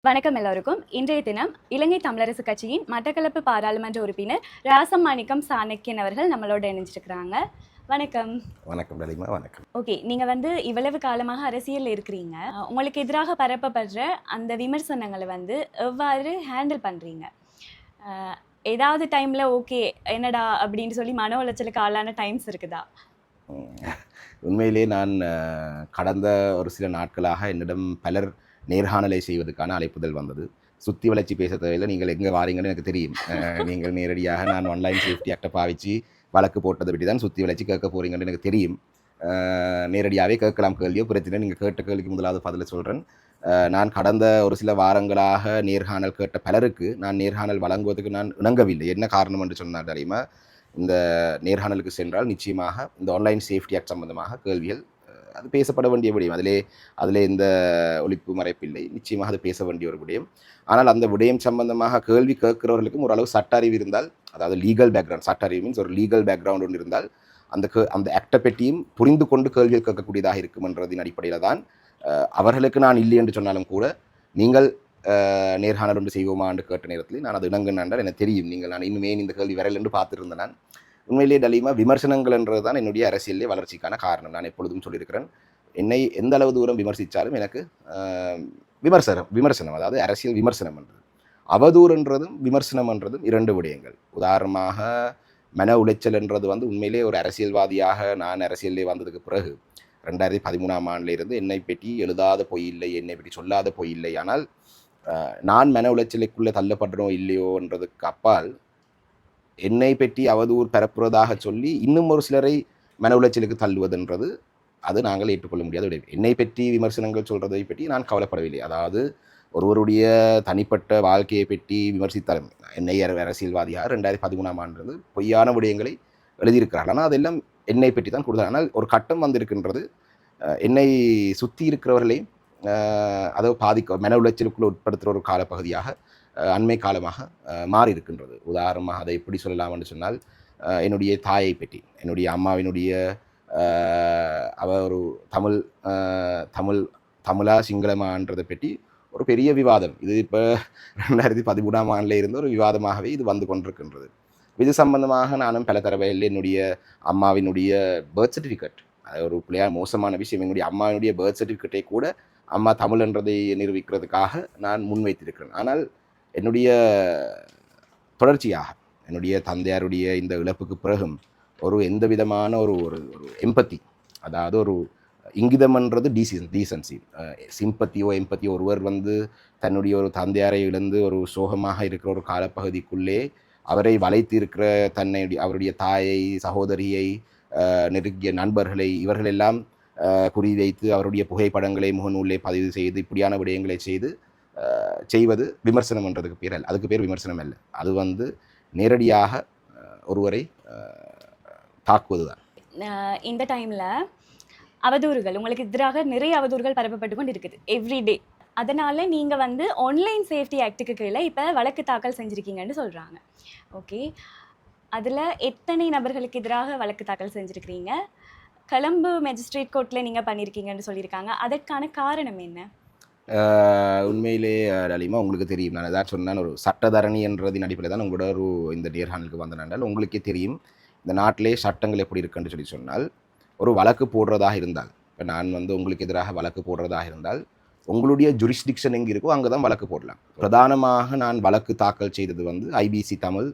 வணக்கம் எல்லோருக்கும். இன்றைய தினம் இலங்கை தமிழரசு கட்சியின் மட்டக்களப்பு பாராளுமன்ற உறுப்பினர் ராசமாணிக்கம் சாணக்கியன் அவர்கள் நம்மளோட இணைஞ்சிருக்கிறாங்க. வணக்கம். வணக்கம் டலிமா. வணக்கம். ஓகே, நீங்கள் இவ்வளவு காலமாக அரசியலில் இருக்கிறீங்க. உங்களுக்கு எதிராக பரப்பப்படுற அந்த விமர்சனங்களை எவ்வாறு ஹேண்டில் பண்ணுறீங்க? ஏதாவது டைமில் ஓகே என்னடா அப்படின்னு சொல்லி மன உளைச்சலுக்கு ஆளான டைம்ஸ் இருக்குதா? உண்மையிலே நான் கடந்த ஒரு சில நாட்களாக என்னிடம் பலர் நேர்காணலை செய்வதற்கான அழைப்புதல் வந்தது. சுற்றி வளர்ச்சி பேச தேவையில்லை, நீங்கள் எங்கே வாரீங்கன்னு எனக்கு தெரியும். நீங்கள் நேரடியாக நான் ஆன்லைன் சேஃப்டி ஆக்டை பாவிச்சு வழக்கு போட்டதை பற்றி தான் சுற்றி வளர்ச்சி கேட்க போகிறீங்கன்னு எனக்கு தெரியும். நேரடியாகவே கேட்கலாம், கேள்வியோ பிரச்சனை. நீங்கள் கேட்ட கேள்விக்கு முதலாவது பதில் சொல்கிறேன். நான் கடந்த ஒரு சில வாரங்களாக நேர்காணல் கேட்ட பலருக்கு நான் நேர்காணல் வழங்குவதற்கு நான் இணங்கவில்லை. என்ன காரணம் என்று சொன்னால் தெரியுமா, இந்த நேர்காணலுக்கு சென்றால் நிச்சயமாக இந்த ஆன்லைன் சேஃப்டி ஆக்ட் சம்பந்தமாக கேள்விகள் அது பேசப்பட வேண்டிய விடயம். அதிலே இந்த ஒழிப்பு மறைப்பில்லை, நிச்சயமாக அது பேச வேண்டிய ஒரு விடயம். ஆனால் அந்த விடயம் சம்பந்தமாக கேள்வி கேட்கிறவர்களுக்கும் ஓரளவு சட்ட அறிவு இருந்தால், அதாவது லீகல் பேக்ரவுண்ட், சட்ட அறிவு மீன்ஸ் ஒரு லீகல் பேக்ரவுண்ட் ஒன்று இருந்தால் அந்த ஆக்டை பற்றியும் புரிந்து கொண்டு கேள்விகள் கேட்கக்கூடியதாக இருக்குமென்றதின் அடிப்படையில் தான் அவர்களுக்கு நான் இல்லை என்று சொன்னாலும் கூட நீங்கள் நேர்காணல் ஒன்று செய்வோமா என்று கேட்ட நேரத்தில் நான் அது இணங்குனாண்டால் எனக்கு தெரியும் நான் இன்னுமே இந்த கேள்வி வரல் என்று பார்த்துருந்தேன். நான் உண்மையிலே டலிமா விமர்சனங்கள் என்றது தான் என்னுடைய அரசியலே வளர்ச்சிக்கான காரணம். நான் எப்பொழுதும் சொல்லியிருக்கிறேன், என்னை எந்த அளவு தூரம் விமர்சித்தாலும் எனக்கு விமர்சனம் அதாவது அரசியல் விமர்சனம் என்றது அவதூறுன்றதும் விமர்சனம் என்றதும் இரண்டு விடயங்கள். உதாரணமாக மன உளைச்சல் என்றது உண்மையிலே ஒரு அரசியல்வாதியாக நான் அரசியலே வந்ததுக்கு பிறகு 2013ஆம் ஆண்டிலிருந்து என்னை பற்றி எழுதாத பொய் இல்லை, என்னை பற்றி சொல்லாத பொய் இல்லை. ஆனால் நான் மன உளைச்சலுக்குள்ளே தள்ளப்படுறோம் இல்லையோன்றதுக்கு அப்பால் என்னை பற்றி அவதூறு பரப்புவதாக சொல்லி இன்னும் ஒரு சிலரை மன உளைச்சலுக்கு தள்ளுவதுன்றது அது நாங்கள் ஏற்றுக்கொள்ள முடியாத விட. என்னை பற்றி விமர்சனங்கள் சொல்கிறதை பற்றி நான் கவலைப்படவில்லை. அதாவது ஒருவருடைய தனிப்பட்ட வாழ்க்கையை பற்றி விமர்சித்தாலும், என்னை அரசியல்வாதியாக 2013ஆம் ஆண்டு பொய்யான விடயங்களை எழுதியிருக்கிறார்கள். ஆனால் அதெல்லாம் என்னை பற்றி தான் கொடுத்தாங்க. ஆனால் ஒரு கட்டம் வந்திருக்கின்றது, என்னை சுற்றி இருக்கிறவர்களை அதை மன உளைச்சலுக்குள்ள உட்படுத்துகிற ஒரு காலப்பகுதியாக அண்மை காலமாக மாறி இருக்கின்றது. உதாரணமாக அதை எப்படி சொல்லலாம் என்று சொன்னால், என்னுடைய தாயை பற்றி, என்னுடைய அம்மாவினுடைய அவ ஒரு தமிழா சிங்களமான்றதை பற்றி ஒரு பெரிய விவாதம். இது இப்போ 2013ஆம் ஆண்டில் இருந்த ஒரு விவாதமாகவே இது வந்து கொண்டிருக்கின்றது. இது சம்பந்தமாக நானும் பல தடவையில் என்னுடைய அம்மாவினுடைய பர்த் சர்டிஃபிகேட், அது ஒரு பிள்ளையாக மோசமான விஷயம், என்னுடைய அம்மாவினுடைய பர்த் சர்டிஃபிகேட்டை கூட அம்மா தமிழ் என்றதை நிரூபிக்கிறதுக்காக நான் முன்வைத்திருக்கிறேன். ஆனால் என்னுடைய தொடர்ச்சியாக என்னுடைய தந்தையாருடைய இந்த இழப்புக்கு பிறகும் ஒரு எந்த விதமான ஒரு எம்பத்தி, அதாவது ஒரு இங்கிதம்ன்றது டீசன்சி, சிம்பத்தியோ எம்பத்தியோ, ஒருவர் தன்னுடைய ஒரு தந்தையாரை இழந்து ஒரு சோகமாக இருக்கிற ஒரு காலப்பகுதிக்குள்ளே அவரை வளைத்து இருக்கிற அவருடைய தாயை, சகோதரியை, நெருங்கிய நண்பர்களை இவர்களெல்லாம் குறிவைத்து அவருடைய புகைப்படங்களை முகநூலிலே பதிவு செய்து இப்படியான விடயங்களை செய்வது விமர்சனம் என்றதுக்கு பேர் அல்ல. அதுக்கு பேர் விமர்சனம் அல்ல, அது நேரடியாக ஒருவரை தாக்குவது தான். இந்த டைமில் அவதூறுகள், உங்களுக்கு எதிராக நிறைய அவதூறுகள் பரப்பப்பட்டு கொண்டு இருக்குது எவ்ரிடே. அதனால் நீங்கள் ஆன்லைன் சேஃப்டி ஆக்டுக்கு கீழே இப்போ வழக்கு தாக்கல் செஞ்சுருக்கீங்கன்னு சொல்கிறாங்க. ஓகே, அதில் எத்தனை நபர்களுக்கு எதிராக வழக்கு தாக்கல் செஞ்சுருக்கிறீங்க? கொழும்பு மேஜிஸ்ட்ரேட் கோர்ட்டில் நீங்கள் பண்ணியிருக்கீங்கன்னு சொல்லியிருக்காங்க. அதற்கான காரணம் என்ன? உண்மையிலே டலிமா, உங்களுக்கு தெரியும், நான் எதாவது சொன்னேன், ஒரு சட்டத்தரணி என்றதின் அடிப்படையில் தான் உங்களோட இந்த நேர்காணலுக்கு வந்தனால் உங்களுக்கே தெரியும் இந்த நாட்டிலே சட்டங்கள் எப்படி இருக்குன்னு சொன்னால், ஒரு வழக்கு போடுறதாக இருந்தால், இப்போ நான் உங்களுக்கு எதிராக வழக்கு போடுறதாக இருந்தால் உங்களுடைய ஜுரிஸ்டிக்ஷன் எங்கே இருக்கோ அங்கே தான் வழக்கு போடலாம். பிரதானமாக நான் வழக்கு தாக்கல் செய்தது IBC Tamil,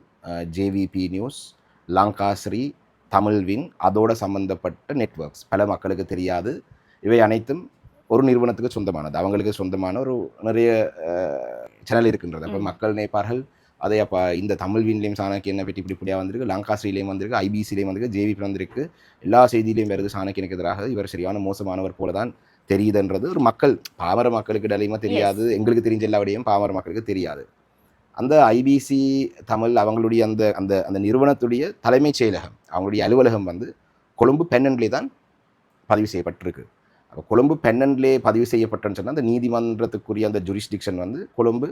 JVP news, Lankasri, Tamilwin, அதோட சம்பந்தப்பட்ட நெட்வொர்க்ஸ். பல மக்களுக்கு தெரியாது, இவை அனைத்தும் ஒரு நிறுவனத்துக்கு சொந்தமானது, அவங்களுக்கு சொந்தமான ஒரு நிறைய சேனல் இருக்கின்றது. அப்போ மக்கள் நினைப்பார்கள், அதே அப்போ இந்த தமிழ்வின்லேயும் சாணக்கியனை பற்றி இப்படியாக வந்திருக்கு, லங்காஸ்ரீலேயும் வந்திருக்கு, ஐபிசிலேயும் வந்திருக்கு, ஜேவிபி வந்திருக்கு, எல்லா செய்தியிலையும் வருது சாணக்கியனுக்கு எதிராக இவர் சரியான மோசமானவர் போல தான் தெரியுதுன்றது ஒரு மக்கள், பாமர மக்களுக்கு டலிமா தெரியாது. எங்களுக்கு தெரிஞ்ச எல்லா விடையும் பாமர மக்களுக்கு தெரியாது. அந்த ஐபிசி தமிழ் அவங்களுடைய அந்த அந்த அந்த நிறுவனத்துடைய தலைமைச் செயலகம், அவங்களுடைய அலுவலகம் கொழும்பு பென்னன்லே தான் பதிவு செய்யப்பட்டிருக்கு. அப்போ கொழும்பு பென்னன்லே பதிவு செய்யப்பட்டன்னு சொன்னால் அந்த நீதிமன்றத்துக்குரிய அந்த ஜுரிஸ்டிக்ஷன் கொழும்பு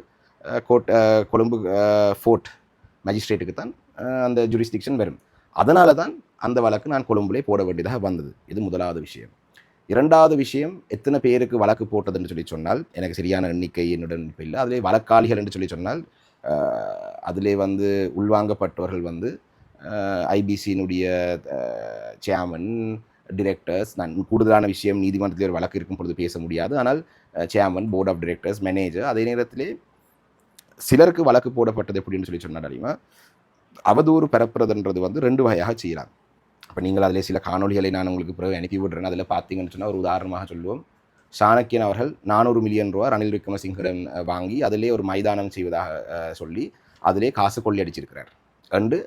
ஃபோர்ட் மேஜிஸ்ட்ரேட்டுக்கு தான் அந்த ஜுரிஸ்டிக்ஷன் வரும். அதனால தான் அந்த வழக்கு நான் கொழும்புலே போட வேண்டியதாக வந்தது. இது முதலாவது விஷயம். இரண்டாவது விஷயம், எத்தனை பேருக்கு வழக்கு போட்டதுன்னு சொல்லி சொன்னால் எனக்கு சரியான எண்ணிக்கை என்னுடன் இப்போ இல்லை. அதிலே வழக்காளிகள் என்று சொல்லி சொன்னால் அதிலே வந்து உள்வாங்கப்பட்டவர்கள் வந்து ஐபிசியினுடைய சேர்மன், டிரெக்டர்ஸ். நான் கூடுதலான விஷயம் நீதிமன்றத்தில் ஒரு வழக்கு இருக்கும் பொழுது பேச முடியாது. ஆனால் chairman, board of directors, manager, அதே நேரத்திலே சிலருக்கு வழக்கு போடப்பட்டது எப்படின்னு சொல்லி சொன்னால் அறியுமா, அவதூறு பரப்புறதுன்றது வந்து 2 வகையாக செய்யலாம். அப்போ நீங்கள் அதிலே சில காணொலிகளை நான் உங்களுக்கு பிறகு அனுப்பி விடுறேன். அதில் பார்த்தீங்கன்னு சொன்னால் ஒரு உதாரணமாக சொல்லுவோம். சாணக்கியன் அவர்கள் 400 மில்லியன் ரூபா ரணில் விக்ரமசிங்கடன் வாங்கி அதிலே ஒரு மைதானம் செய்வதாக சொல்லி அதிலே காசு கொள்ளையடிச்சிருக்கிறார் அண்டு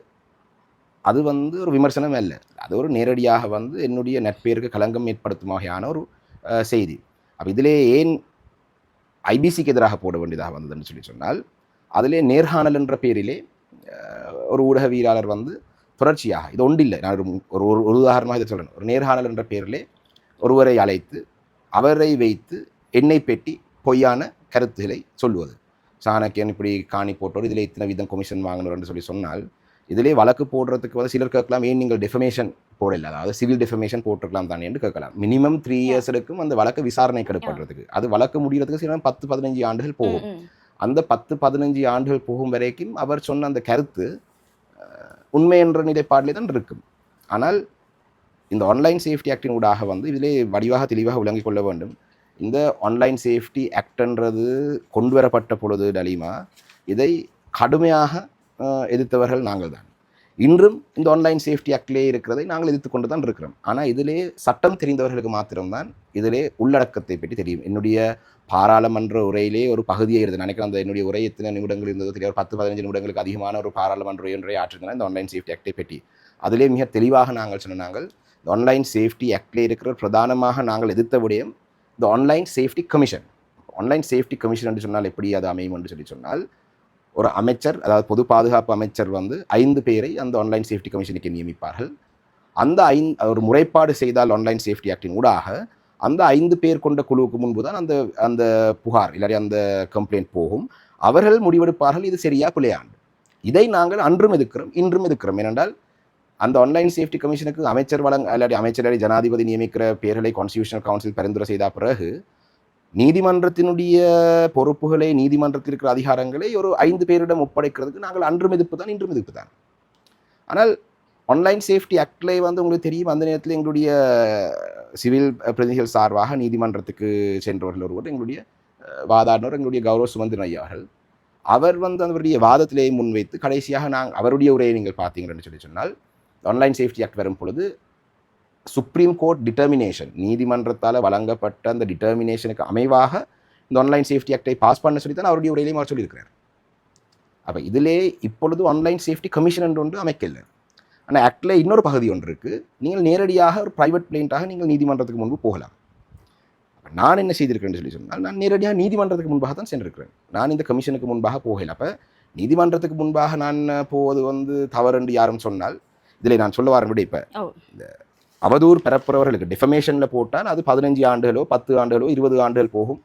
அது வந்து ஒரு விமர்சனம் அல்ல. அது ஒரு நேரடியாக வந்து என்னுடைய நட்பேருக்கு களங்கம் ஏற்படுத்தும் வகையான ஒரு செய்தி. அப்போ இதிலே ஏன் ஐபிசிக்கு எதிராக போட வேண்டியதாக வந்ததுன்னு சொல்லி சொன்னால், அதிலே நேர்காணல் என்ற பேரிலே ஒரு ஊடகவியலாளர் வந்து தொடர்ச்சியாக, இது ஒன்றில்லை, நான் ஒரு ஒரு உதாரணமாக இதை சொல்லணும். ஒரு நேர்காணல் என்ற பேரிலே ஒருவரை அழைத்து அவரை வைத்து எண்ணெய் பெட்டி பொய்யான கருத்துக்களை சொல்லுவது. சாணக்கியன் இப்படி காணி போட்டோர், இதில் இத்தனை வீதம் கமிஷன் வாங்கினோர்னு சொல்லி சொன்னால், இதிலே வழக்கு போடுறதுக்கு வந்து சிலர் கேட்கலாம், ஏன் நீங்கள் டெஃபமேஷன் போடலை, அதாவது சிவில் டெஃபமேஷன் போட்டிருக்கலாம் தானே என்று கேட்கலாம். மினிமம் 3 years எடுக்கும் அந்த வழக்கு விசாரணை கெடுப்படுறதுக்கு. அது வழக்கு முடிகிறதுக்கு சில 10-15 ஆண்டுகள் போகும். அந்த 10-15 ஆண்டுகள் போகும் வரைக்கும் அவர் சொன்ன அந்த கருத்து உண்மை என்ற நிலைப்பாட்டிலே தான் இருக்கும். ஆனால் இந்த ஆன்லைன் சேஃப்டி ஆக்டின் ஊடாக வந்து இதிலே வடிவாக தெளிவாக விளங்கிக் கொள்ள வேண்டும். இந்த ஆன்லைன் சேஃப்டி ஆக்ட்ன்றது கொண்டு வரப்பட்ட பொழுது டலீமா இதை கடுமையாக எதிர்த்தவர்கள் நாங்கள் தான். இன்றும் இந்த ஆன்லைன் சேஃப்டி ஆக்டிலே இருக்கிறதை நாங்கள் எதிர்த்து கொண்டு தான் இருக்கிறோம். ஆனால் இதிலே சட்டம் தெரிந்தவர்களுக்கு மாத்திரம்தான் இதிலே உள்ளடக்கத்தை பற்றி தெரியும். என்னுடைய பாராளுமன்ற உரையிலே ஒரு பகுதியை இருந்தது நினைக்கிறேன். அந்த என்னுடைய உரை எத்தனை நிமிடங்கள் இருந்ததோ தெரியாது, 10-15 நிமிடங்களுக்கு அதிகமான ஒரு பாராளுமன்ற உரையை ஆற்றிருந்தேன் இந்த ஆன்லைன் சேஃப்டி ஆக்டை பற்றி. அதிலே மிக தெளிவாக நாங்கள் சொன்னாங்கள், இந்த ஆன்லைன் சேஃப்டி ஆக்டிலே இருக்கிற பிரதானமாக நாங்கள் எதிர்த்த விடயம் இந்த online safety commission. Online safety commission என்று சொன்னால் எப்படி அது அமையும் என்று சொல்லி சொன்னால், ஒரு அமைச்சர், அதாவது பொது பாதுகாப்பு அமைச்சர் வந்து 5 பேரை அந்த ஆன்லைன் சேஃப்டி கமிஷனுக்கு நியமிப்பார்கள். அந்த ஒரு முறைப்பாடு செய்தால் ஆன்லைன் சேஃப்டி ஆக்டின் ஊடாக அந்த 5 பேர் கொண்ட குழுவுக்கு முன்பு தான் அந்த அந்த புகார் இல்லாட்டி அந்த கம்ப்ளைண்ட் போகும். அவர்கள் முடிவெடுப்பார்கள் இது சரியா பிள்ளையாண்டு. இதை நாங்கள் அன்றும் எதிர்க்கிறோம், இன்றும் எதிர்க்கிறோம். ஏனென்றால் அந்த ஆன்லைன் சேஃப்டி கமிஷனுக்கு அமைச்சர் இல்லாட்டி அமைச்சர் ஜனாதிபதி நியமிக்கிற பேர்களை கான்ஸ்டிடியூஷனல் கவுன்சில் பரிந்துரை செய்த பிறகு நீதிமன்றத்தினுடைய பொறுப்புகளை, நீதிமன்றத்தில் இருக்கிற அதிகாரங்களை ஒரு 5 பேரிடம் ஒப்படைக்கிறதுக்கு நாங்கள் அன்றும் எதிர்ப்பு தான், இன்றும் எதிர்ப்பு தான். ஆனால் ஆன்லைன் சேஃப்டி ஆக்டில் வந்து உங்களுக்கு தெரியும், அந்த நேரத்தில் எங்களுடைய சிவில் பிரதிநிதிகள் சார்பாக நீதிமன்றத்துக்கு சென்றவர்கள் ஒருவர் எங்களுடைய வாதாடினவர் எங்களுடைய கௌரவ சுமந்திரன் ஐயா அவர்கள். அவர் வந்து அவருடைய வாதத்திலேயே முன்வைத்து கடைசியாக அவருடைய உரையை நீங்கள் பார்த்தீங்கன்னு சொல்லி சொன்னால், ஆன்லைன் சேஃப்டி ஆக்ட் வரும் பொழுது சுப்ரீம் கோர்ட் டிட்டர்மினேஷன், நீதிமன்றத்தால் வழங்கப்பட்ட அந்த டிட்டர்மினேஷனுக்கு அமைவாக இந்த ஆன்லைன் சேஃப்டி ஆக்டை பாஸ் பண்ண சொல்லி தான் அவருடைய உரையிலையும் அவர் சொல்லியிருக்கிறார். அப்போ இதிலே இப்பொழுது ஆன்லைன் சேஃப்டி கமிஷன் என்று ஒன்று அமைக்கல. ஆனால் ஆக்டில் இன்னொரு பகுதி ஒன்று இருக்குது. நீங்கள் நேரடியாக ஒரு ப்ரைவேட் பிளைண்டாக நீங்கள் நீதிமன்றத்துக்கு முன்பு போகலாம். நான் என்ன செய்திருக்கிறேன்னு சொல்லி சொன்னால், நான் நேரடியாக நீதிமன்றத்துக்கு முன்பாக தான் சென்றிருக்கிறேன். நான் இந்த கமிஷனுக்கு முன்பாக போகல. அப்போ நீதிமன்றத்துக்கு முன்பாக நான் போவது வந்து தவறு என்று யாரும் சொன்னால், இதில் நான் சொல்ல வரேன் விட, இப்போ இந்த அவதூறு பரப்புறவர்களுக்கு டிஃபமேஷனில் போட்டால் அது 15 ஆண்டுகளோ 10 ஆண்டுகளோ 20 ஆண்டுகள் போகும்.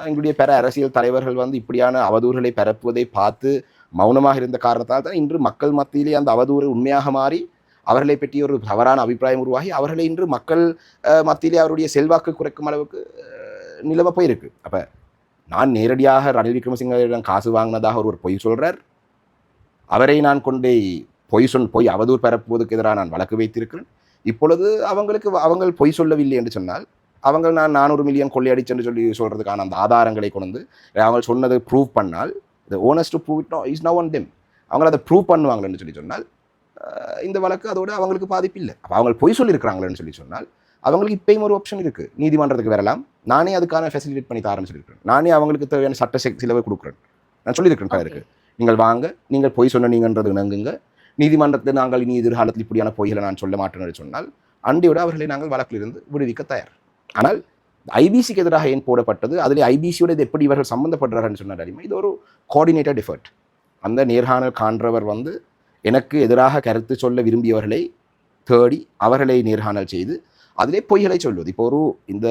எங்களுடைய பிற அரசியல் தலைவர்கள் வந்து இப்படியான அவதூறுகளை பரப்புவதை பார்த்து மௌனமாக இருந்த காரணத்தால் தான் இன்று மக்கள் மத்தியிலே அந்த அவதூறு உண்மையாக மாறி அவர்களை பற்றி ஒரு தவறான அபிப்பிராயம் உருவாகி அவர்களை இன்று மக்கள் மத்தியிலே அவருடைய செல்வாக்கு குறைக்கும் அளவுக்கு நிலைமை போயிருக்கு. அப்போ நான் நேரடியாக ரணில் விக்ரமசிங்கரிடம் காசு வாங்கினதாக ஒருவர் பொய் சொல்கிறார். அவரை நான் கொண்டே பொய் அவதூறு பரப்புவதற்கு எதிராக நான் வழக்கு வைத்திருக்கிறேன். இப்பொழுது அவங்கள் பொய் சொல்லவில்லை என்று சொன்னால், நான் 400 மில்லியன் கொள்ளையடிச்சென்று சொல்லி சொல்கிறதுக்கான அந்த ஆதாரங்களை கொண்டு அவங்க சொன்னதை ப்ரூவ் பண்ணால், the owners to prove it is now on them. அவங்க அதை ப்ரூவ் பண்ணுவாங்களேன்னு சொல்லி சொன்னால் இந்த வழக்கு அதோடு அவங்களுக்கு பாதிப்பு இல்லை. அப்போ அவங்க பொய் சொல்லியிருக்கிறாங்களேன்னு சொல்லி சொன்னால் அவங்களுக்கு இப்பயும் ஒரு ஆப்ஷன் இருக்குது, நீதிமன்றத்துக்கு வரலாம். நானே அதுக்கான ஃபெசிலிட்டேட் பண்ணி தரேன்னு சொல்லியிருக்கிறேன். நானே அவங்களுக்கு தேவையான சட்ட சிலவை கொடுக்குறேன். நான் சொல்லியிருக்கிறேன் பலருக்கு, நீங்கள் வாங்க, நீங்கள் பொய் சொன்னீங்கன்றது இணங்குங்க, நீதிமன்றத்தில் நாங்கள் இனி எதிர்காலத்தில் இப்படியான பொய்களை நான் சொல்ல மாட்டேன்னு சொன்னால் அண்டியோடு அவர்களை நாங்கள் வழக்கிலிருந்து விடுவிக்க தயார். ஆனால் ஐபிசிக்கு எதிராக ஏன் போடப்பட்டது, அதில் ஐபிசியோட இது எப்படி இவர்கள் சம்மந்தப்படுறாருன்னு சொன்னார் அறிமை, இது ஒரு கோஆர்டினேட்டட் எஃபர்ட். அந்த நேர்காணல் காண்றவர் வந்து எனக்கு எதிராக கருத்து சொல்ல விரும்பியவர்களை தேடி அவர்களை நேர்காணல் செய்து அதிலே பொய்களை சொல்வது. இப்போ இந்த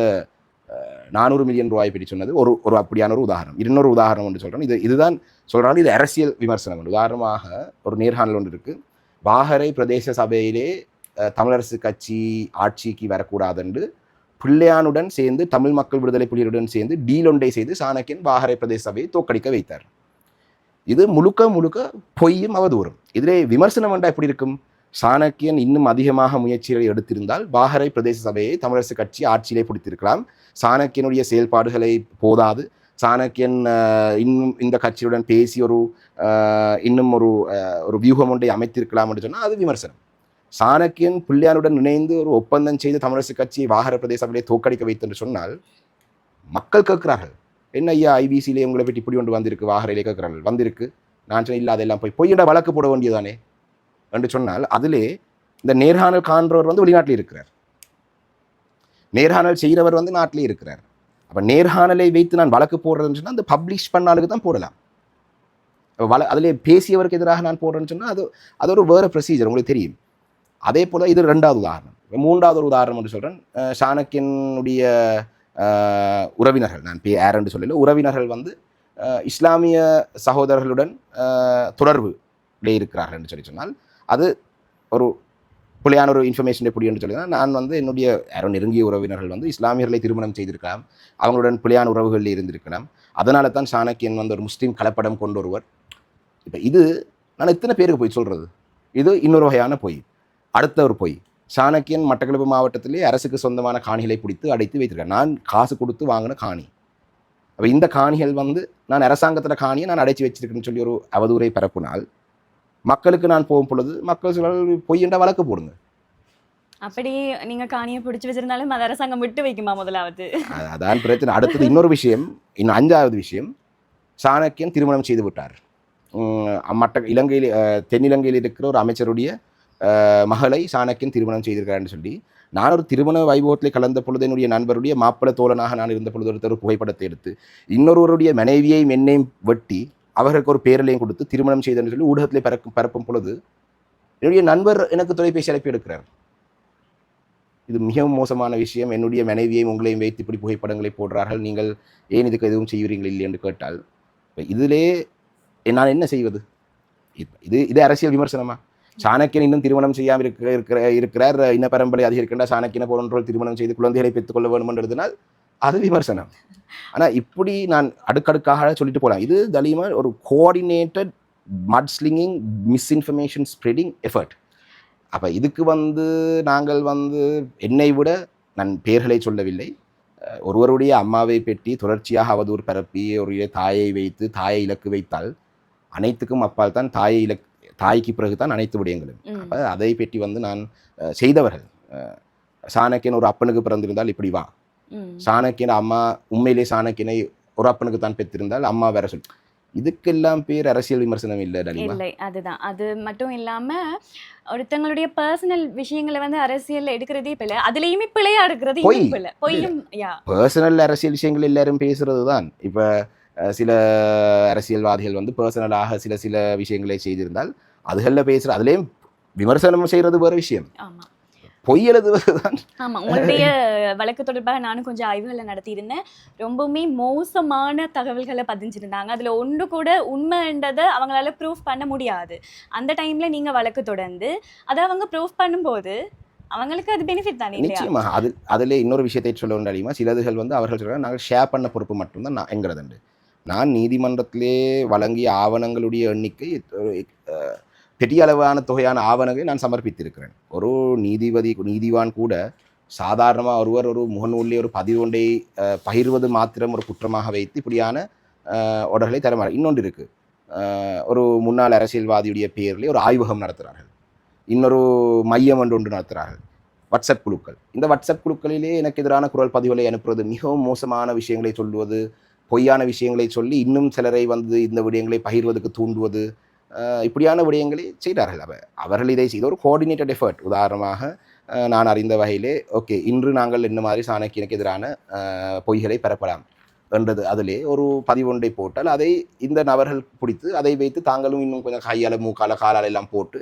400 மில்லியன் ரூபாய் பற்றி சொன்னது ஒரு அப்படியான ஒரு உதாரணம். இன்னொரு உதாரணம் ஒன்று சொல்கிறேன். இதுதான் சொல்கிறாங்க, இது அரசியல் விமர்சனம் ஒன்று. உதாரணமாக ஒரு நேர்காணல் ஒன்று இருக்குது. வாகரை பிரதேச சபையிலே தமிழரசு கட்சி ஆட்சிக்கு வரக்கூடாது என்று பிள்ளையானுடன் சேர்ந்து தமிழ் மக்கள் விடுதலை புலிகளுடன் சேர்ந்து டீல் ஒன்றை செய்து சாணக்கியன் வாகரை பிரதேச சபையை தோற்கடிக்க வைத்தார். இது முழுக்க முழுக்க பொய்யும் அவதூறும். இதிலே விமர்சனம் என்றால் எப்படி இருக்கும்? சாணக்கியன் இன்னும் அதிகமாக முயற்சிகளை எடுத்திருந்தால் வாகரை பிரதேச சபையை தமிழரசு கட்சி ஆட்சியிலே பிடித்திருக்கலாம். சாணக்கியனுடைய செயல்பாடுகளை போதாது, சாணக்கியன் இன்னும் இந்த கட்சியுடன் பேசி இன்னும் ஒரு வியூகம் ஒன்றை அமைத்திருக்கலாம் என்று சொன்னால் அது விமர்சனம். சாணக்கியன் பிள்ளையாருடன் இணைந்து ஒரு ஒப்பந்தம் செய்து தமிழரசு கட்சியை வாகர பிரதேச சபையை தோற்கடிக்க வைத்து என்று சொன்னால் மக்கள் கேட்கிறார்கள், என்ன ஐயா ஐபிசியிலே உங்களை பற்றி இப்படி ஒன்று வந்திருக்கு, வாகரையிலே கேட்கிறார்கள். வந்திருக்கு, நான் சொன்ன இல்லை அதெல்லாம் போய் பொய்யிட வழக்கு போட வேண்டியதானே என்று சொன்னால் அதிலே இந்த நேர்காணல் காண்றவர் வெளிநாட்டில் இருக்கிறார், நேர்காணல் செய்கிறவர் நாட்டிலே இருக்கிறார். அப்போ நேர்காணலை வைத்து நான் வழக்கு போடுறதுன்னு சொன்னால் அந்த பப்ளிஷ் பண்ணாலுக்கு தான் போடலாம். அதிலே பேசியவருக்கு எதிராக நான் போடுறேன்னு சொன்னால் அது ஒரு வேறு ப்ரொசீஜர், உங்களுக்கு தெரியும். அதே போல் இது 2வது உதாரணம். 3வது ஒரு உதாரணம் என்று சொல்கிறேன். சாணக்கியனுடைய உறவினர்கள், நான் யாரென்று சொல்லல, உறவினர்கள் இஸ்லாமிய சகோதரர்களுடன் தொடர்புலே இருக்கிறார்கள் என்று சொன்னால் அது ஒரு புலியான ஒரு இன்ஃபர்மேஷன் எப்படி என்று சொல்லி நான் என்னுடைய யாரோ நெருங்கிய உறவினர்கள் இஸ்லாமியர்களை திருமணம் செய்திருக்கலாம், அவங்களுடன் புலியான உறவுகளில் இருந்திருக்கலாம். அதனால தான் சாணக்கியன் ஒரு முஸ்லீம் கலப்படம் கொண்டு வருவர். இப்போ இது நான் எத்தனை பேருக்கு போய் சொல்கிறது? இது இன்னொரு வகையான பொய். அடுத்த ஒரு பொய், சாணக்கியன் மட்டக்களப்பு மாவட்டத்திலே அரசுக்கு சொந்தமான காணிகளை பிடித்து அடைத்து வைத்திருக்கேன். நான் காசு கொடுத்து வாங்கின காணி. அப்போ இந்த காணிகள் நான் அரசாங்கத்தில் காணியை நான் அடைச்சி வச்சிருக்கேன்னு சொல்லி ஒரு அவதூறை பரப்புனால் மக்களுக்கு நான் போகும் பொழுது மக்கள் சொல்ல பொய்யண்டா வழக்கு போடுங்க. அப்படி நீங்க காணியை பிடிச்சி வச்சிருந்தாலும் அது அரசாங்கம் விட்டு வைக்குமா? முதலாவது அதான் பிரச்சனை. அடுத்தது இன்னொரு விஷயம், இன்னும் 5வது விஷயம், சாணக்கியன் திருமணம் செய்து விட்டார். இலங்கையில் தென்னிலங்கையில் இருக்கிற ஒரு அமைச்சருடைய மகளை சாணக்கியன் திருமணம் செய்திருக்கிறான்னு சொல்லி நான் ஒரு திருமண வைபவத்தில் கலந்த பொழுது என்னுடைய நண்பருடைய மாப்பிள தோழனாக நான் இருந்த பொழுது ஒரு புகைப்படத்தை எடுத்து இன்னொருவருடைய மனைவியையும் என்னையும் வெட்டி அவர்களுக்கு ஒரு பேரலையும் கொடுத்து திருமணம் செய்தன்னு சொல்லி ஊடகத்திலே பரப்பும் பொழுது என்னுடைய நண்பர் எனக்கு தொலைபேசி அழைப்பு எடுக்கிறார். இது மிகவும் மோசமான விஷயம், என்னுடைய மனைவியையும் உங்களையும் வைத்து இப்படி புகைப்படங்களை போடுறார்கள், நீங்கள் ஏன் இதுக்கு எதுவும் செய்வீர்கள் இல்லை என்று கேட்டால் இதிலே நான் என்ன செய்வது? இது அரசியல் விமர்சனமா? சாணக்கியன் இன்னும் திருமணம் செய்யாமல் இருக்கிறார், இன்ன பரம்பரை அதிகரிக்கின்ற சாணக்கியனை போன்றோல் திருமணம் செய்து குழந்தைகளை பெற்றுக்கொள்ள வேண்டும் என்றதுனால் அது விமர்சனம். ஆனால் இப்படி நான் அடுக்கடுக்காக சொல்லிட்டு போகலாம். இது தலிமா ஒரு கோஆர்டினேட்டட் மட்ஸ்லிங்கிங் மிஸ்இன்ஃபர்மேஷன் ஸ்ப்ரெடிங் எஃபர்ட். அப்போ இதுக்கு நாங்கள் என்னை விட நான் பெயர்களை சொல்லவில்லை, ஒருவருடைய அம்மாவை பற்றி தொடர்ச்சியாக அவதூறு பரப்பி ஒரு தாயை வைத்து தாயை இலக்கு வைத்தால் அனைத்துக்கும் அப்பால் தான் தாய்க்கு பிறகு தான் அனைத்து விடயங்களும். அப்போ அதை பற்றி நான் செய்தவர்கள். சாணக்கியன் ஒரு அப்பனுக்கு பிறந்திருந்தால் இப்படி வா, சாணக்கியன் அம்மா உண்மையிலே சாணக்கியனை ஒரு அப்பனுக்கு தான் பெற்றிருந்தால் அம்மா வேற சொல். இதுக்கெல்லாம் பேர் அரசியல் விமர்சனம் இல்லை. அதுதான். அது மட்டும் இல்லாம ஒருத்தங்களுடைய பர்சனல் விஷயங்களை அரசியல் எடுக்கிறதே பிள்ளை, அதுலயுமே பிள்ளையா எடுக்கிறது பொய்யும். பர்சனல் அரசியல் விஷயங்கள் எல்லாரும் பேசுறது தான். இப்ப சில அரசியல்வாதிகள் பர்சனலாக சில விஷயங்களை செய்திருந்தால் அதுகளில் பேசுற அதுலேயும் விமர்சனம் செய்யறது வேற விஷயம், பொய் எழுதுவதுதான். ஆமா, உங்களுடைய வழக்கு தொடர்பாக நானும் கொஞ்சம் ஆய்வுகளை நடத்தியிருந்தேன். ரொம்பவுமே மோசமான தகவல்களை பதிஞ்சிருந்தாங்க. அதுல ஒன்று கூட உண்மைன்றதை அவங்களால ப்ரூஃப் பண்ண முடியாது. அந்த டைம்ல நீங்க வழக்கு தொடர்ந்து அதை அவங்க ப்ரூஃப் பண்ணும்போது அவங்களுக்கு அது பெனிஃபிட் தானே? நிச்சயமா. அதுல இன்னொரு விஷயத்தை சொல்ல வேண்டாமா, சிலதுகள் அவர்கள் சொல்றாங்க நாங்கள் ஷேர் பண்ண பொறுப்பு மட்டும்தான் என்கிறதுண்டு. நான் நீதிமன்றத்திலே வழங்கிய ஆவணங்களுடைய எண்ணிக்கை பெரிய அளவான தொகையான ஆவணங்களை நான் சமர்ப்பித்திருக்கிறேன். ஒரு நீதிவான் கூட சாதாரணமாக ஒருவர் ஒரு முகநூலிலே ஒரு பதிவு ஒன்றை பகிர்வது மாத்திரம் ஒரு குற்றமாக வைத்து இப்படியான ஒடர்களை தரமாறு. இன்னொன்று இருக்குது, ஒரு முன்னாள் அரசியல்வாதியுடைய பேரிலே ஒரு ஆய்வகம் நடத்துகிறார்கள், இன்னொரு மையம் ஒன்று நடத்துகிறார்கள், வாட்ஸ்அப் குழுக்கள். இந்த வாட்ஸ்அப் குழுக்களிலே எனக்கு எதிரான குரல் பதிவுகளை அனுப்புவது, மிகவும் மோசமான விஷயங்களை சொல்லுவது, பொய்யான விஷயங்களை சொல்லி இன்னும் சிலரை இந்த விடயங்களை பகிர்வதற்கு தூண்டுவது, இப்படியான விடயங்களை செய்தார்கள். அவர்கள் இதை செய்த ஒரு கோஆர்டினேட்டட் எஃபர்ட். உதாரணமாக நான் அறிந்த வகையிலே ஓகே இன்று நாங்கள் என்ன மாதிரி சாணக்கியனுக்கு எதிரான பொய்களை பரப்பலாம் என்றது அதிலே ஒரு பதிவொன்றை போட்டால் அதை இந்த நபர்கள் பிடித்து அதை வைத்து தாங்களும் இன்னும் கொஞ்சம் கையால் மூக்கால காலால் எல்லாம் போட்டு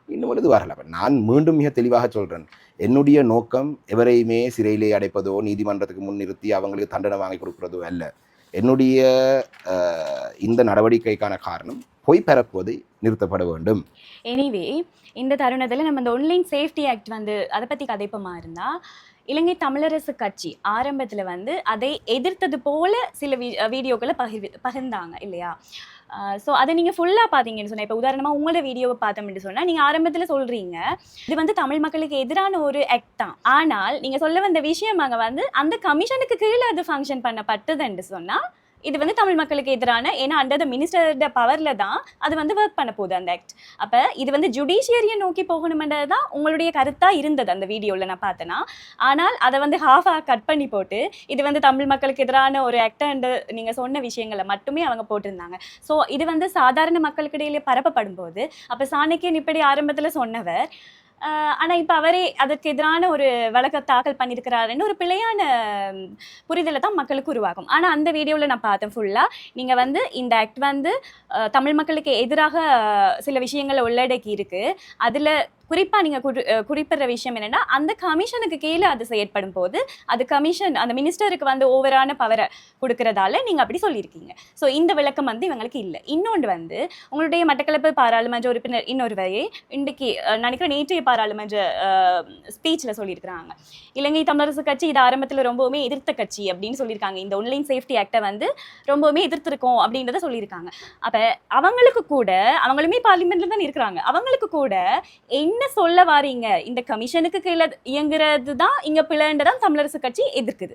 இன்னும் இது வரல. நான் மீண்டும் மிக தெளிவாக சொல்கிறேன், என்னுடைய நோக்கம் எவரையுமே சிறையிலே அடைப்பதோ நீதிமன்றத்துக்கு முன் நிறுத்தி அவங்களுக்கு தண்டனை வாங்கி கொடுக்குறதோ அல்ல. என்னுடைய இந்த நடவடிக்கைக்கான காரணம் பொய் பரப்புவதை நிறுத்தப்பட வேண்டும். எனிவே இந்த தருணத்தில் நம்ம இந்த ஆன்லைன் சேஃப்டி ஆக்ட் அதை பற்றி கதைப்பமா இருந்தால் இலங்கை தமிழரசு கட்சி ஆரம்பத்துல வந்து அதை எதிர்த்தது போல சில வீடியோக்களை பகிர்ந்தாங்க இல்லையா? ஸோ அதை நீங்கள் ஃபுல்லாக பார்த்தீங்கன்னு சொன்னால், இப்போ உதாரணமாக உங்களோட வீடியோவை பார்த்தோம்னு சொன்னால், நீங்கள் ஆரம்பத்தில் சொல்கிறீங்க இது வந்து தமிழ் மக்களுக்கு எதிரான ஒரு ஆக்ட் தான். ஆனால் நீங்கள் சொல்ல வந்த விஷயம் அங்கே வந்து அந்த கமிஷனுக்கு கீழே அது ஃபங்க்ஷன் பண்ணப்பட்டதுன்னு சொன்னால், இது வந்து தமிழ் மக்களுக்கு எதிரான, ஏன்னா அண்டர் த மினிஸ்டரோட பவரில் தான் அது வந்து ஒர்க் பண்ண போகுது அந்த ஆக்ட். அப்போ இது வந்து ஜுடிஷியரியை நோக்கி போகணுமென்றது தான் உங்களுடைய கருத்தாக இருந்தது அந்த வீடியோவில் நான் பார்த்தேன்னா. ஆனால் அதை வந்து ஹாஃபாக கட் பண்ணி போட்டு இது வந்து தமிழ் மக்களுக்கு எதிரான ஒரு ஆக்டண்டு நீங்கள் சொன்ன விஷயங்களை மட்டுமே அவங்க போட்டிருந்தாங்க. ஸோ இது வந்து சாதாரண மக்களுக்கு இடையிலே பரப்பப்படும் போது அப்போ சாணக்கியன் இப்படி ஆரம்பத்தில் சொன்னவர், ஆனால் இப்போ அவரே அதற்கு எதிரான ஒரு வழக்கை தாக்கல் பண்ணியிருக்கிறாருன்னு ஒரு பிழையான புரிதலை தான் மக்களுக்கு உருவாகும். ஆனால் அந்த வீடியோவில் நான் பார்த்தேன் ஃபுல்லாக நீங்கள் வந்து இந்த ஆக்ட் வந்து தமிழ் மக்களுக்கு எதிராக சில விஷயங்களை உள்ளடக்கி இருக்குது. அதில் குறிப்பாக நீங்கள் குறிப்பிடுற விஷயம் என்னென்னா, அந்த கமிஷனுக்கு கீழே அது செயற்படும் போது அது கமிஷன் அந்த மினிஸ்டருக்கு வந்து ஓவரான பவரை கொடுக்கறதால நீங்கள் அப்படி சொல்லியிருக்கீங்க. ஸோ இந்த விளக்கம் வந்து இவங்களுக்கு இல்லை. இன்னொன்று வந்து உங்களுடைய மட்டக்களப்பு பாராளுமன்ற உறுப்பினர் இன்னொருவரையே இன்றைக்கு நினைக்கிறேன் நேற்றைய பாராளுமன்ற ஸ்பீச்சில் சொல்லியிருக்கிறாங்க, இலங்கை தமிழரசு கட்சி இது ஆரம்பத்தில் ரொம்பவுமே எதிர்த்த கட்சி அப்படின்னு சொல்லியிருக்காங்க. இந்த ஆன்லைன் சேஃப்டி ஆக்டை வந்து ரொம்பவுமே எதிர்த்திருக்கோம் அப்படின்றத சொல்லியிருக்காங்க. அப்போ அவங்களுக்கு கூட, அவங்களுமே பார்லிமெண்ட்ல தான் இருக்கிறாங்க, அவங்களுக்கு கூட என்ன சொல்ல வாரீங்க, இந்த கமிஷனுக்கு கீழே இயங்குறது தான் இங்க பிள்ளைன்றதான் தமிழரசு கட்சி எதிர்க்குது.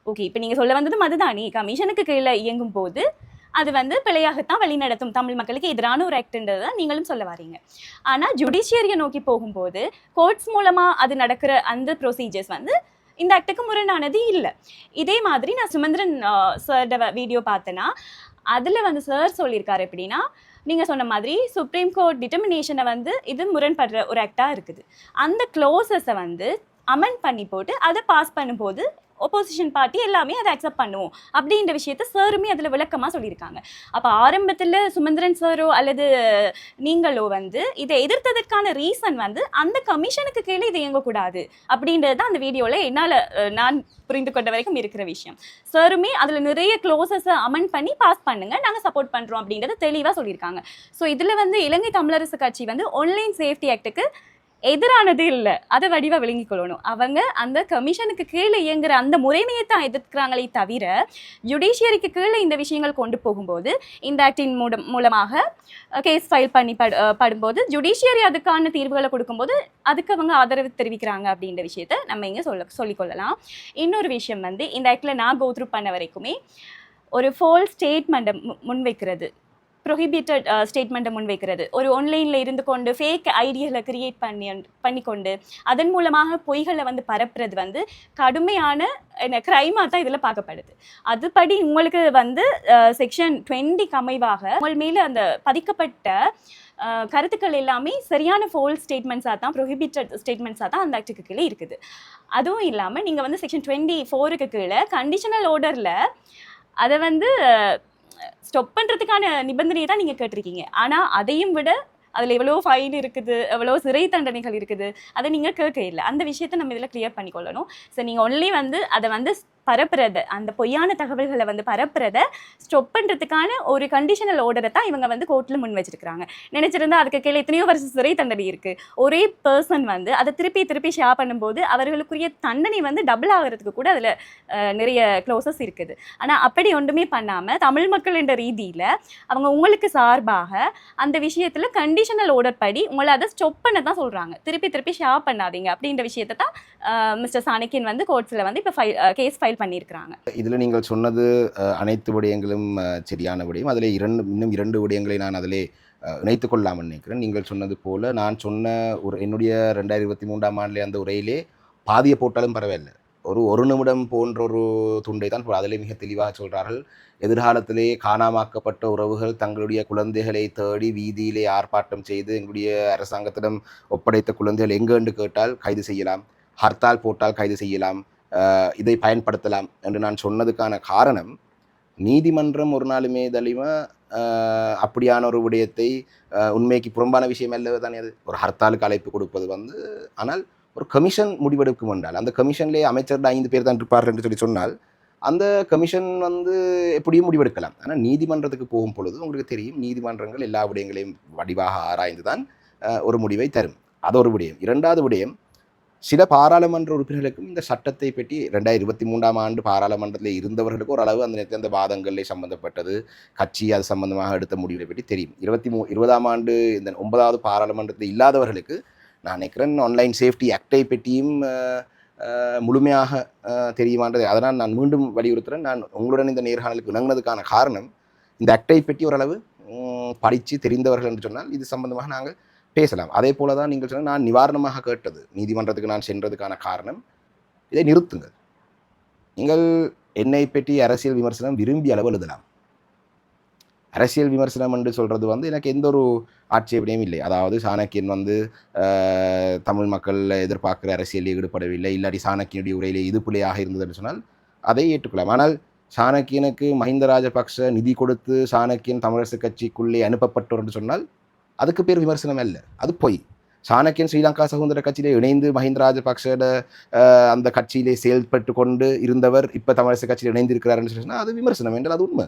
ஓகே, இப்போ நீங்க சொல்ல வந்ததும் அதுதானே, கமிஷனுக்கு கீழே இயங்கும் போது அது வந்து பிழையாகத்தான் வழிநடத்தும், தமிழ் மக்களுக்கு எதிரான ஒரு ஆக்ட்ன்றதை தான் நீங்களும் சொல்ல வாரீங்க. ஆனால் ஜுடிஷியரியை நோக்கி போகும்போது கோர்ட்ஸ் மூலமா அது நடக்கிற அந்த ப்ரொசீஜர்ஸ் வந்து இந்த ஆக்டுக்கு முரணானது இல்லை. இதே மாதிரி நான் சுமந்திரன் சாரோட வீடியோ பார்த்தேன்னா அதில் வந்து சார் சொல்லியிருக்காரு எப்படின்னா, நீங்கள் சொன்ன மாதிரி சுப்ரீம் கோர்ட் டிட்டர்மினேஷனை வந்து இது முரண்படுற ஒரு ஆக்டாக இருக்குது. அந்த க்ளோசஸை வந்து அமெண்ட் பண்ணி போட்டு அதை பாஸ் பண்ணும்போது ஒப்போசிஷன் பார்ட்டி எல்லாமே அதை அக்செப்ட் பண்ணுவோம் அப்படின்ற விஷயத்த சாருமே அதில் விளக்கமாக சொல்லியிருக்காங்க. அப்போ ஆரம்பத்தில் சுமந்திரன் சாரோ அல்லது நீங்களோ வந்து இதை எதிர்த்ததற்கான ரீசன் வந்து அந்த கமிஷனுக்கு கீழே இது இயங்கக்கூடாது அப்படின்றது தான் அந்த வீடியோவில் என்னால் நான் புரிந்து கொண்ட வரைக்கும் இருக்கிற விஷயம். சாருமே அதில் நிறைய க்ளோசஸை அமெண்ட் பண்ணி பாஸ் பண்ணுங்க, நாங்கள் சப்போர்ட் பண்ணுறோம் அப்படின்றத தெளிவாக சொல்லியிருக்காங்க. ஸோ இதில் வந்து இலங்கை தமிழரசு கட்சி வந்து ஆன்லைன் சேஃப்டி ஆக்டுக்கு எதிரானது இல்லை, அதை வடிவாக விளங்கிக் கொள்ளணும். அவங்க அந்த கமிஷனுக்கு கீழே இயங்குற அந்த முறைமையை தான் எதிர்க்கிறாங்களே தவிர ஜுடிஷியரிக்கு கீழே இந்த விஷயங்கள் கொண்டு போகும்போது இந்த ஆக்டின் மூலமாக கேஸ் ஃபைல் பண்ணி படும்போது ஜுடிஷியரி அதுக்கான தீர்வுகளை கொடுக்கும்போது அதுக்கு அவங்க ஆதரவு தெரிவிக்கிறாங்க அப்படின்ற விஷயத்த நம்ம இங்கே சொல்லிக்கொள்ளலாம். இன்னொரு விஷயம் வந்து இந்த ஆக்டில் நான் கோத்ரூ பண்ண வரைக்குமே ஒரு ஃபால்ஸ் ஸ்டேட்மெண்ட்டை முன்வைக்கிறது, ப்ரொஹிபிட்டட் ஸ்டேட்மெண்ட்டை முன்வைக்கிறது, ஒரு ஆன்லைனில் இருந்து கொண்டு ஃபேக் ஐடியாவில் கிரியேட் பண்ணிக்கொண்டு அதன் மூலமாக பொய்களை வந்து பரப்புறது வந்து கடுமையான க்ரைமாக தான் இதில் பார்க்கப்படுது. அதுபடி உங்களுக்கு வந்து செக்ஷன் 20 அமைவாக உங்கள் மேலே அந்த பதிக்கப்பட்ட கருத்துக்கள் எல்லாமே சரியான ஃபோல்ஸ் ஸ்டேட்மெண்ட்ஸாக தான், ப்ரொஹிபிட்டட் ஸ்டேட்மெண்ட்ஸாக தான் அந்த ஆக்டுக்கு கீழே இருக்குது. அதுவும் இல்லாமல் நீங்கள் வந்து செக்ஷன் 24க்கு கீழே கண்டிஷனல் ஆர்டரில் அதை வந்து ஸ்டாப் பண்ணுறதுக்கான நிபந்தனையை தான் நீங்கள் கேட்டிருக்கீங்க. ஆனால் அதையும் விட அதில் எவ்வளோ ஃபைன் இருக்குது, எவ்வளோ சிறை தண்டனைகள் இருக்குது, அதை நீங்கள் கேட்க இல்லை. அந்த விஷயத்தை நம்ம இதில் கிளியர் பண்ணிக்கொள்ளணும். ஸோ நீங்கள் ஒன்லி வந்து அதை வந்து பரப்புறதை, அந்த பொய்யான தகவல்களை வந்து பரப்புறதை ஸ்டாப் பண்ணுறதுக்கான ஒரு கண்டிஷனல் ஆர்டரை தான் இவங்க வந்து கோர்ட்டில் முன் வச்சிருக்கிறாங்க. நினைச்சிருந்தா அதுக்கு கீழே எத்தனையோ வருஷம் சிறை தண்டனை இருக்குது. ஒரே பர்சன் வந்து அதை திருப்பி ஷேர் பண்ணும்போது அவர்களுக்குரிய தண்டனை வந்து டபுள் ஆகிறதுக்கு கூட அதில் நிறைய க்ளோசஸ் இருக்குது. ஆனால் அப்படி ஒன்றுமே பண்ணாமல் தமிழ் மக்கள் என்ற ரீதியில் அவங்க உங்களுக்கு சார்பாக அந்த விஷயத்தில் கண்டிஷனல் ஆர்டர் படி உங்களை அதை ஸ்டாப் பண்ண தான் சொல்கிறாங்க. திருப்பி ஷேர் பண்ணாதீங்க அப்படின்ற விஷயத்தை தான் மிஸ்டர் சாணக்கியன் வந்து கோர்ட்ஸில் வந்து இப்போ கேஸ் ஃபைல் பண்ணியிருக்கிறாங்க. இதில் நீங்கள் சொன்னது அனைத்து விடயங்களும் சரியான விடயம். அதில் இன்னும் இரண்டு விடயங்களை நான் அதிலே இணைத்துக் கொள்ளாமல் நினைக்கிறேன். நீங்கள் சொன்னது போல் நான் சொன்ன என்னுடைய 2023ஆம் ஆண்டிலே அந்த உரையிலே பாதியை போட்டாலும் பரவாயில்லை, ஒரு நிமிடம் போன்ற ஒரு துண்டை தான் அதிலே மிக தெளிவாக சொல்கிறார்கள். எதிர்காலத்திலே காணாமாக்கப்பட்ட உறவுகள் தங்களுடைய குழந்தைகளை தேடி வீதியிலே ஆர்ப்பாட்டம் செய்து எங்களுடைய அரசாங்கத்திடம் ஒப்படைத்த குழந்தைகள் எங்கென்று கேட்டால் கைது செய்யலாம், ஹர்த்தால் போட்டால் கைது செய்யலாம், இதை பயன்படுத்தலாம் என்று நான் சொன்னதுக்கான காரணம், நீதிமன்றம் ஒரு நாளுமே தலிமா அப்படியான ஒரு விடயத்தை உண்மைக்கு புறம்பான விஷயம் அல்ல தானே அது. ஒரு ஹர்த்தாலுக்கு அழைப்பு கொடுப்பது வந்து, ஆனால் ஒரு கமிஷன் முடிவெடுக்கும் என்றால் அந்த கமிஷன்லேயே அமைச்சர் 5 பேர் தான் இருப்பார் என்று சொன்னால் அந்த கமிஷன் வந்து எப்படியும் முடிவெடுக்கலாம். ஆனால் நீதிமன்றத்துக்கு போகும் பொழுது உங்களுக்கு தெரியும், நீதிமன்றங்கள் எல்லா விடயங்களையும் வடிவாக ஆராய்ந்து தான் ஒரு முடிவை தரும். அது ஒரு விடயம். இரண்டாவது விடயம், சில பாராளுமன்ற உறுப்பினர்களுக்கும் இந்த சட்டத்தை பற்றி 2023ஆம் ஆண்டு பாராளுமன்றத்தில் இருந்தவர்களுக்கு ஓரளவு அந்த நேரத்தில் அந்த வாதங்களில் சம்பந்தப்பட்டது கட்சி அது சம்பந்தமாக எடுத்த முடிவுகளை பற்றி தெரியும். 20ஆம் ஆண்டு இந்த 9வது பாராளுமன்றத்தில் இல்லாதவர்களுக்கு நான் நினைக்கிறேன் ஆன்லைன் சேஃப்டி ஆக்டை பற்றியும் முழுமையாக தெரியுமான்றது. அதனால் நான் மீண்டும் வலியுறுத்துகிறேன். நான் உங்களுடன் இந்த நேர்காணலுக்கு இணங்கினதுக்கான காரணம் இந்த ஆக்டை பற்றி ஓரளவு படித்து தெரிந்தவர்கள் என்று சொன்னால் இது சம்பந்தமாக நாங்கள் பேசலாம். அதே போல தான் நீங்கள் சொன்னால் நான் நிவாரணமாக கேட்டது நீதிமன்றத்துக்கு நான் சென்றதுக்கான காரணம் இதை நிறுத்துங்கள். நீங்கள் என்னை பற்றி அரசியல் விமர்சனம் விரும்பிய அளவு எழுதலாம். அரசியல் விமர்சனம் என்று சொல்கிறது வந்து எனக்கு எந்த ஒரு ஆட்சேபனையும் இல்லை. அதாவது சாணக்கியன் வந்து தமிழ் மக்கள் எதிர்பார்க்குற அரசியலில் ஈடுபடவில்லை, இல்லாட்டி சாணக்கியனுடைய உரையிலே இது பிள்ளையாக இருந்தது என்று சொன்னால் அதை ஏற்றுக்கொள்ளலாம். ஆனால் சாணக்கியனுக்கு மஹிந்த ராஜபக்ஷ நிதி கொடுத்து சாணக்கியன் தமிழரசு கட்சிக்குள்ளே அனுப்பப்பட்டோர் என்று சொன்னால் அதுக்கு பேர் விமர்சனம் அல்ல, அது பொய். சாணக்கியன் ஸ்ரீலங்கா சகோதர கட்சியிலே இணைந்து மஹிந்த ராஜபக்ஷோட அந்த கட்சியிலே செயல்பட்டு கொண்டு இருந்தவர் இப்போ தமிழரசு கட்சியில் இணைந்திருக்கிறாருன்னு சொன்னால் அது விமர்சனம் என்றால் அது உண்மை.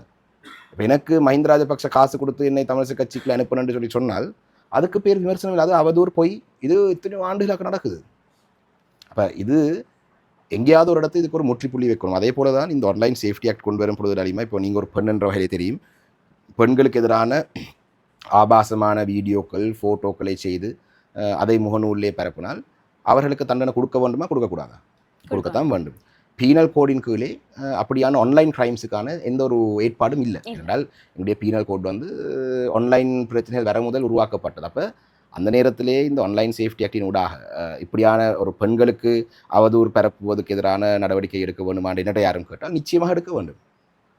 இப்போ எனக்கு மஹிந்த ராஜபக்ஷ காசு கொடுத்து என்னை தமிழரசு கட்சிக்குள்ள அனுப்பணும்னு சொல்லி சொன்னால் அதுக்கு பேர் விமர்சனம் இல்லை, அது அவதூறு பொய். இது இத்தனை ஆண்டுகளாக நடக்குது. அப்போ இது எங்கேயாவது ஒரு இடத்துல இதுக்கு ஒரு முற்றுப்புள்ளி வைக்கணும். அதே போல தான் இந்த ஆன்லைன் சேஃப்டி ஆக்ட் கொண்டு வரும் பொழுது அடிமை இப்போ நீங்கள் ஒரு பெண் என்ற வகையிலே தெரியும், பெண்களுக்கு எதிரான ஆபாசமான வீடியோக்கள் ஃபோட்டோக்களை செய்து அதை முகநூலிலே பரப்பினால் அவர்களுக்கு தண்டனை கொடுக்க வேண்டுமா கொடுக்கக்கூடாதா? கொடுக்கத்தான் வேண்டும். பீனல் கோடின் கீழே அப்படியான ஆன்லைன் கிரைம்ஸுக்கான எந்த ஒரு ஏற்பாடும் இல்லை. என்றால் என்னுடைய பீனல் கோட் வந்து ஆன்லைன் பிரச்சனைகள் வர முதல் உருவாக்கப்பட்டது. அப்போ அந்த நேரத்திலே இந்த ஆன்லைன் சேஃப்டி ஆக்டின் ஊடாக இப்படியான ஒரு பெண்களுக்கு அவதூறு பரப்புவதற்கு எதிரான நடவடிக்கை எடுக்க வேண்டுமான்னு என்னட்ட யாரும் கேட்டால் நிச்சயமாக எடுக்க வேண்டும்.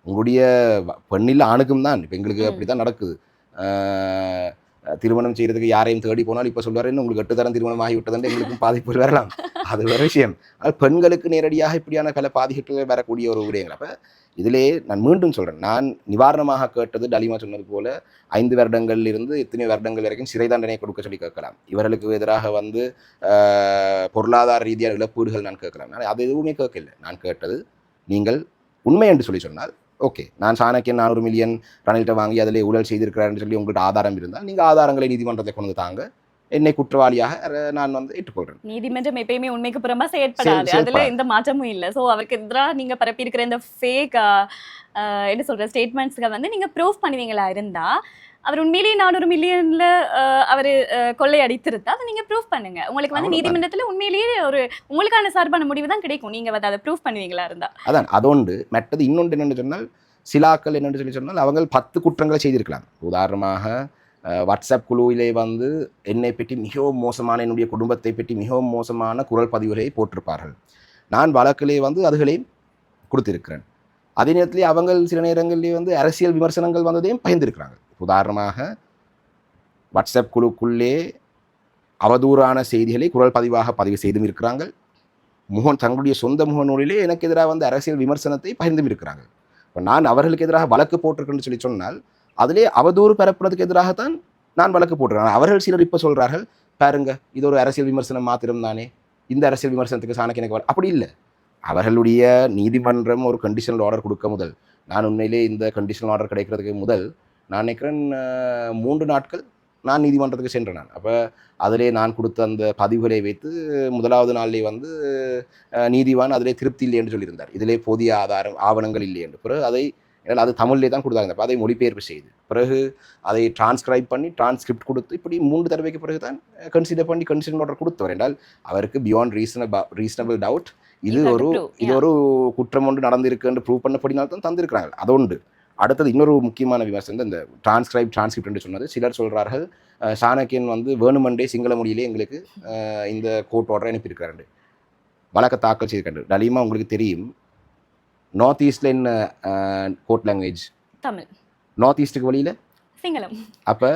உங்களுடைய பெண்ணில் ஆணுக்கும் தான் இப்போ எங்களுக்கு அப்படி தான் நடக்குது. திருமணம் செய்கிறதுக்கு யாரையும் தேடி போனால் இப்போ சொல்வார், இன்னும் உங்களுக்கு 8 தரம் திருமணம் ஆகிவிட்டதுன்னு எங்களுக்கும் பாதிப்பு வரலாம், அது வேறு விஷயம். அது பெண்களுக்கு நேரடியாக இப்படியான பல பாதிப்புகள் வரக்கூடிய ஒரு விடயங்கள். அப்போ இதிலே நான் மீண்டும் சொல்கிறேன், நான் நிவாரணமாக கேட்டது டலிமா சொன்னது போல 5 வருடங்களில் இருந்து எத்தனை வருடங்கள் வரைக்கும் சிறை தண்டனை கொடுக்க சொல்லி கேட்கலாம். இவர்களுக்கு எதிராக வந்து பொருளாதார ரீதியான இழப்பீடுகள் நான் கேட்கலாம். நான் அது எதுவுமே கேட்கல. நான் கேட்டது நீங்கள் உண்மை என்று சொல்லி சொன்னால் ஓகே, நான் சாணக்கியன் 400 மில்லியன் ரணில்கிட்ட வாங்கி அதில் ஊழல் செய்திருக்கிறாருன்னு சொல்லி உங்கள்கிட்ட ஆதாரம் இருந்தால் நீங்கள் ஆதாரங்களை நீதிமன்றத்தை கொண்டு தாங்க, என்னை குற்றவாளியாக நான் வந்து ஏற்றுக்கொள்கிறேன். நீதிமன்றம் எப்பயுமே உண்மைக்கு புறமா செயற்படாது, அதுல எந்த மாற்றமும் இல்லை. ஸோ அவருக்கு எதிராக நீங்க பரப்பி இருக்கிற இந்த ஃபேக் என்ன சொல்ற ஸ்டேட்மெண்ட்ஸ்க்கு வந்து நீங்க ப்ரூஃப் பண்ணுவீங்களா இருந்தா, அவர் உண்மையிலேயே 400 மில்லியன்ல அவர் கொள்ளை அடித்திருந்தா அதை நீங்க ப்ரூஃப் பண்ணுங்க. உங்களுக்கு வந்து நீதிமன்றத்தில் உண்மையிலேயே ஒரு உங்களுக்கான சார்பான முடிவு தான் கிடைக்கும். நீங்க வந்து அதை ப்ரூஃப் பண்ணுவீங்களா இருந்தா அதான் அதோண்டு மற்றது இன்னொன்று என்னென்னு சொன்னால், சிலாக்கள் என்னென்னு சொல்லி சொன்னால் அவங்க 10 குற்றங்களை செய்திருக்கலாம். உதாரணமாக வாட்ஸ்அப் குழுவிலே வந்து என்னை பற்றி மிகவும் மோசமான, என்னுடைய குடும்பத்தை பற்றி மிகவும் மோசமான குரல் பதிவுகளை போட்டிருப்பார்கள். நான் வழக்கிலே வந்து அதுகளையும் கொடுத்திருக்கிறேன். அதே நேரத்திலே அவங்க சில நேரங்களிலே வந்து அரசியல் விமர்சனங்கள் வந்ததையும் பகிர்ந்திருக்கிறாங்க. உதாரணமாக வாட்ஸ்அப் குழுக்குள்ளே அவதூறான செய்திகளை குரல் பதிவாக பதிவு செய்தும் இருக்கிறாங்க. தங்களுடைய சொந்த முகநூலிலே எனக்கு எதிராக வந்து அரசியல் விமர்சனத்தை பகிர்ந்தும் இருக்கிறாங்க. இப்போ நான் அவர்களுக்கு எதிராக வழக்கு போட்டிருக்கேன்னு சொல்லி சொன்னால் அதிலே அவதூறு பரப்புறதுக்கு எதிராகத்தான் நான் வழக்கு போட்டிருக்கேன். அவர்கள் சிலர் இப்போ சொல்கிறார்கள், பாருங்க இது ஒரு அரசியல் விமர்சனம் மாத்திரம் தானே, இந்த அரசியல் விமர்சனத்துக்கு சாணக்கியனுக்கு அப்படி இல்லை. அவர்களுடைய நீதிமன்றம் ஒரு கண்டிஷனல் ஆர்டர் கொடுக்க முதல், நான் உண்மையிலே இந்த கண்டிஷனல் ஆர்டர் கிடைக்கிறதுக்கு முதல் நான் நினைக்கிறேன் 3 நாட்கள் நான் நீதிமன்றத்துக்கு சென்றேன். நான் அப்போ அதிலே நான் கொடுத்த அந்த பதிவுகளை வைத்து முதலாவது நாளிலே வந்து நீதிவான் அதிலே திருப்தி இல்லை என்று சொல்லியிருந்தார். இதிலே போதிய ஆவணங்கள் இல்லை என்று. பிறகு அதை அது தமிழ்லே தான் கொடுத்தாங்க. அப்போ அதை மொழிபெயர்ப்பு செய்து பிறகு அதை டிரான்ஸ்கிரைப் பண்ணி டிரான்ஸ்கிரிப்ட் கொடுத்து இப்படி 3 தடவைக்கு பிறகு தான் கன்சிடர் பண்ணி கன்சிடர் ஆர்டர் கொடுத்தவர். என்றால் அவருக்கு பியாண்ட் ரீசனபிள் டவுட் இது ஒரு குற்றம் ஒன்று நடந்திருக்கு என்று ப்ரூவ் பண்ணப்படினால்தான் தந்திருக்கிறாங்க. அதோண்டு அடுத்தது இன்னொரு முக்கியமான விமர்சனம் இந்த டிரான்ஸ்கிரிப்ட் என்று சொன்னது. சிலர் சொல்கிறார்கள் சாணக்கியன் வந்து வேணுமண்டே சிங்கள மொழியிலே எங்களுக்கு இந்த கோர்ட் ஆர்டரை அனுப்பியிருக்கிறாரு, வழக்க தாக்கல் செய்திருக்காரு. டலிமா உங்களுக்கு தெரியும், நார்த் ஈஸ்டில் என்ன கோர்ட் லாங்குவேஜ்? தமிழ். நார்த் ஈஸ்ட்டுக்கு வழியில் சிங்களம். அப்போ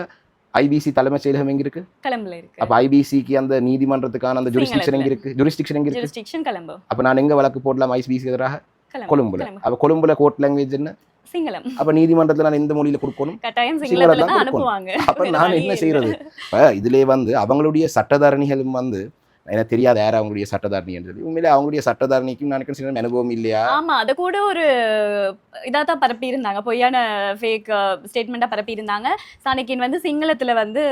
ஐபிசி தலைமைச் செயலகம் எங்க இருக்கு? கொழும்புல இருக்கு. அப்ப ஐபிசிக்கு அந்த நீதிமன்றத்துக்கான அந்த ஜூரிஸ்டிக்ஷன் எங்க இருக்கு? ஜூரிஸ்டிக்ஷன் எங்க இருக்கு? ஜூரிஸ்டிக்ஷன் கொழும்பு. அப்ப நான் எங்க வழக்கு போடலாம் ஐபிசிக்கு எதிராக? கொழும்புல. அப்ப கொழும்புல கோர்ட் லாங்குவேஜ் என்ன? சிங்களம். அப்ப நீதிமன்றத்துல நான் எந்த மொழியில கொடுக்கணும்? கட்டாயம் சிங்களத்துல தான் அனுப்புவாங்க. அப்ப நான் என்ன செய்யறது? இப்ப இதிலே வந்து அவங்களுடைய சட்டத்தரணிகளும் வந்து எனக்கு தெரியாது யார் அவங்களுடைய சட்டதாரணி என்று சொல்லி. உண்மையிலே அவங்களுடைய சட்டதாரணிக்கும் நான் சில அனுபவம் இல்லையா? ஆமா, அத கூட ஒரு இதா தான் பரப்பி இருந்தாங்க. பொய்யான ஃபேக் ஸ்டேட்மெண்ட்டா பரப்பி இருந்தாங்க. சாணக்கியன் வந்து சிங்களத்துல வந்து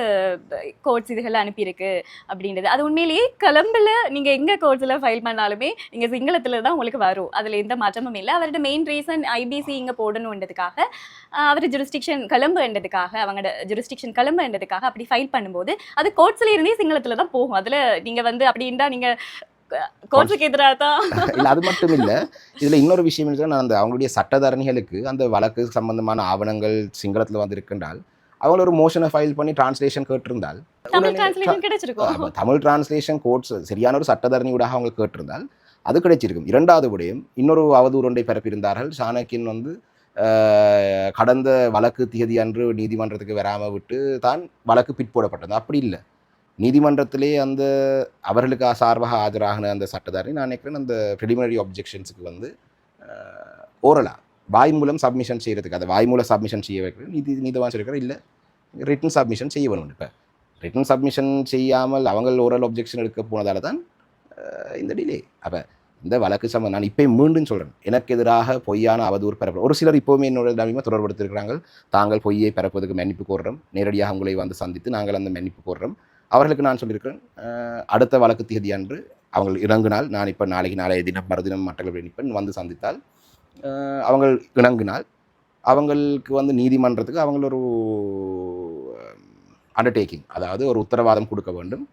கோர்ட்ஸ் இதுகள அனுப்பியிருக்கு அப்படின்றது. அது உண்மையிலேயே கொலம்புல நீங்க எங்க கோர்ட்ஸ்ல ஃபைல் பண்ணாலுமே நீங்க சிங்களத்துல தான் உங்களுக்கு வரும். அதுல எந்த மாற்றமும் இல்ல. அவரோட மெயின் ரீசன் ஐபிசி இங்க போடணும்ன்றதுக்காக அவர் ஜூரிஸ்டிக்ஷன் கொலம்புன்றதுக்காக அவங்களோட ஜூரிஸ்டிக்ஷன் கொலம்புன்றதுக்காக அப்படி ஃபைல் பண்ணும்போது அது கோர்ட்ஸ்ல இருந்தே சிங்களத்துல தான் போகும். அதுல நீங்க வந்து அப்படின்னா நீங்க கோர்ட்ஸுக்கு எதிராக தான். இல்ல அது மட்டும் இல்ல. இதுல இன்னொரு விஷயம் என்னன்னா, நான் அந்த அவங்களுடைய சட்டத்தரணிகளுக்கு அந்த வழக்கு சம்பந்தமான ஆவணங்கள் சிங்களத்துல வந்திருக்கின்றால் அவங்க ஒரு மோஷனை ஃபைல் பண்ணி டிரான்ஸ்லேஷன் கேட்டிருந்தால் தமிழ் டிரான்ஸ்லேஷன் கிடைச்சிருக்கும். தமிழ் டிரான்ஸ்லேஷன் கோர்ட்ஸ் சரியான ஒரு சட்டத்தரணியூடாக அவங்க கேட்டிருந்தால் அது கிடைச்சிருக்கும். இரண்டாவது விடயம் இன்னொரு அவதூறு ஒன்றை பரப்பியிருந்தார்கள். சாணக்கியன் வந்து கடந்த வழக்கு திகதி அன்று நீதிமன்றத்துக்கு வராமல் விட்டு தான் வழக்கு பிற்போடப்பட்டது. அப்படி இல்லை, நீதிமன்றத்திலே அந்த அவர்களுக்கு சார்பாக ஆஜராகின அந்த சட்டத்தாரணி நான் நினைக்கிறேன் அந்த ப்ரிலிமினரி ஆப்ஜெக்ஷன்ஸுக்கு வந்து ஓரலாக வாய் மூலம் சப்மிஷன் செய்கிறதுக்கு அதை வாய் மூலம் சப்மிஷன் செய்ய வைக்கிறேன். நீதிவான் சொல்லியிருக்கிற இல்லை ரிட்டன் சப்மிஷன் செய்ய வேணும். இப்போ ரிட்டன் சப்மிஷன் செய்யாமல் அவங்க ஓரல் ஆப்ஜெக்ஷன் எடுக்க போனதால தான் இந்த டிலே. அப்போ இந்த வழக்கு சம்பந்தம் நான் இப்போ மீண்டும் சொல்கிறேன், எனக்கு எதிராக பொய்யான அவதூறு பரப்பு ஒரு சிலர் இப்போவுமே என்னோட நம்பிக்கை தொடர்படுத்திருக்கிறாங்க. தாங்கள் பொய்யை பரப்புவதற்கு மன்னிப்பு கோர்றோம், நேரடியாக உங்களை வந்து சந்தித்து நாங்கள் அந்த மன்னிப்பு கோர்றோம். அவர்களுக்கு நான் சொல்லியிருக்கிறேன், அடுத்த வழக்கு தேதி அன்று அவங்க இணங்கினால் நான் இப்போ நாளைய தினம் மறுதினம் மற்றவர்கள் நிற்பேன் வந்து சந்தித்தால் அவங்க இணங்கினால் அவங்களுக்கு வந்து நீதிமன்றத்துக்கு அவங்க ஒரு அண்டர்டேக்கிங் அதாவது ஒரு உத்தரவாதம் கொடுக்க வேண்டும்.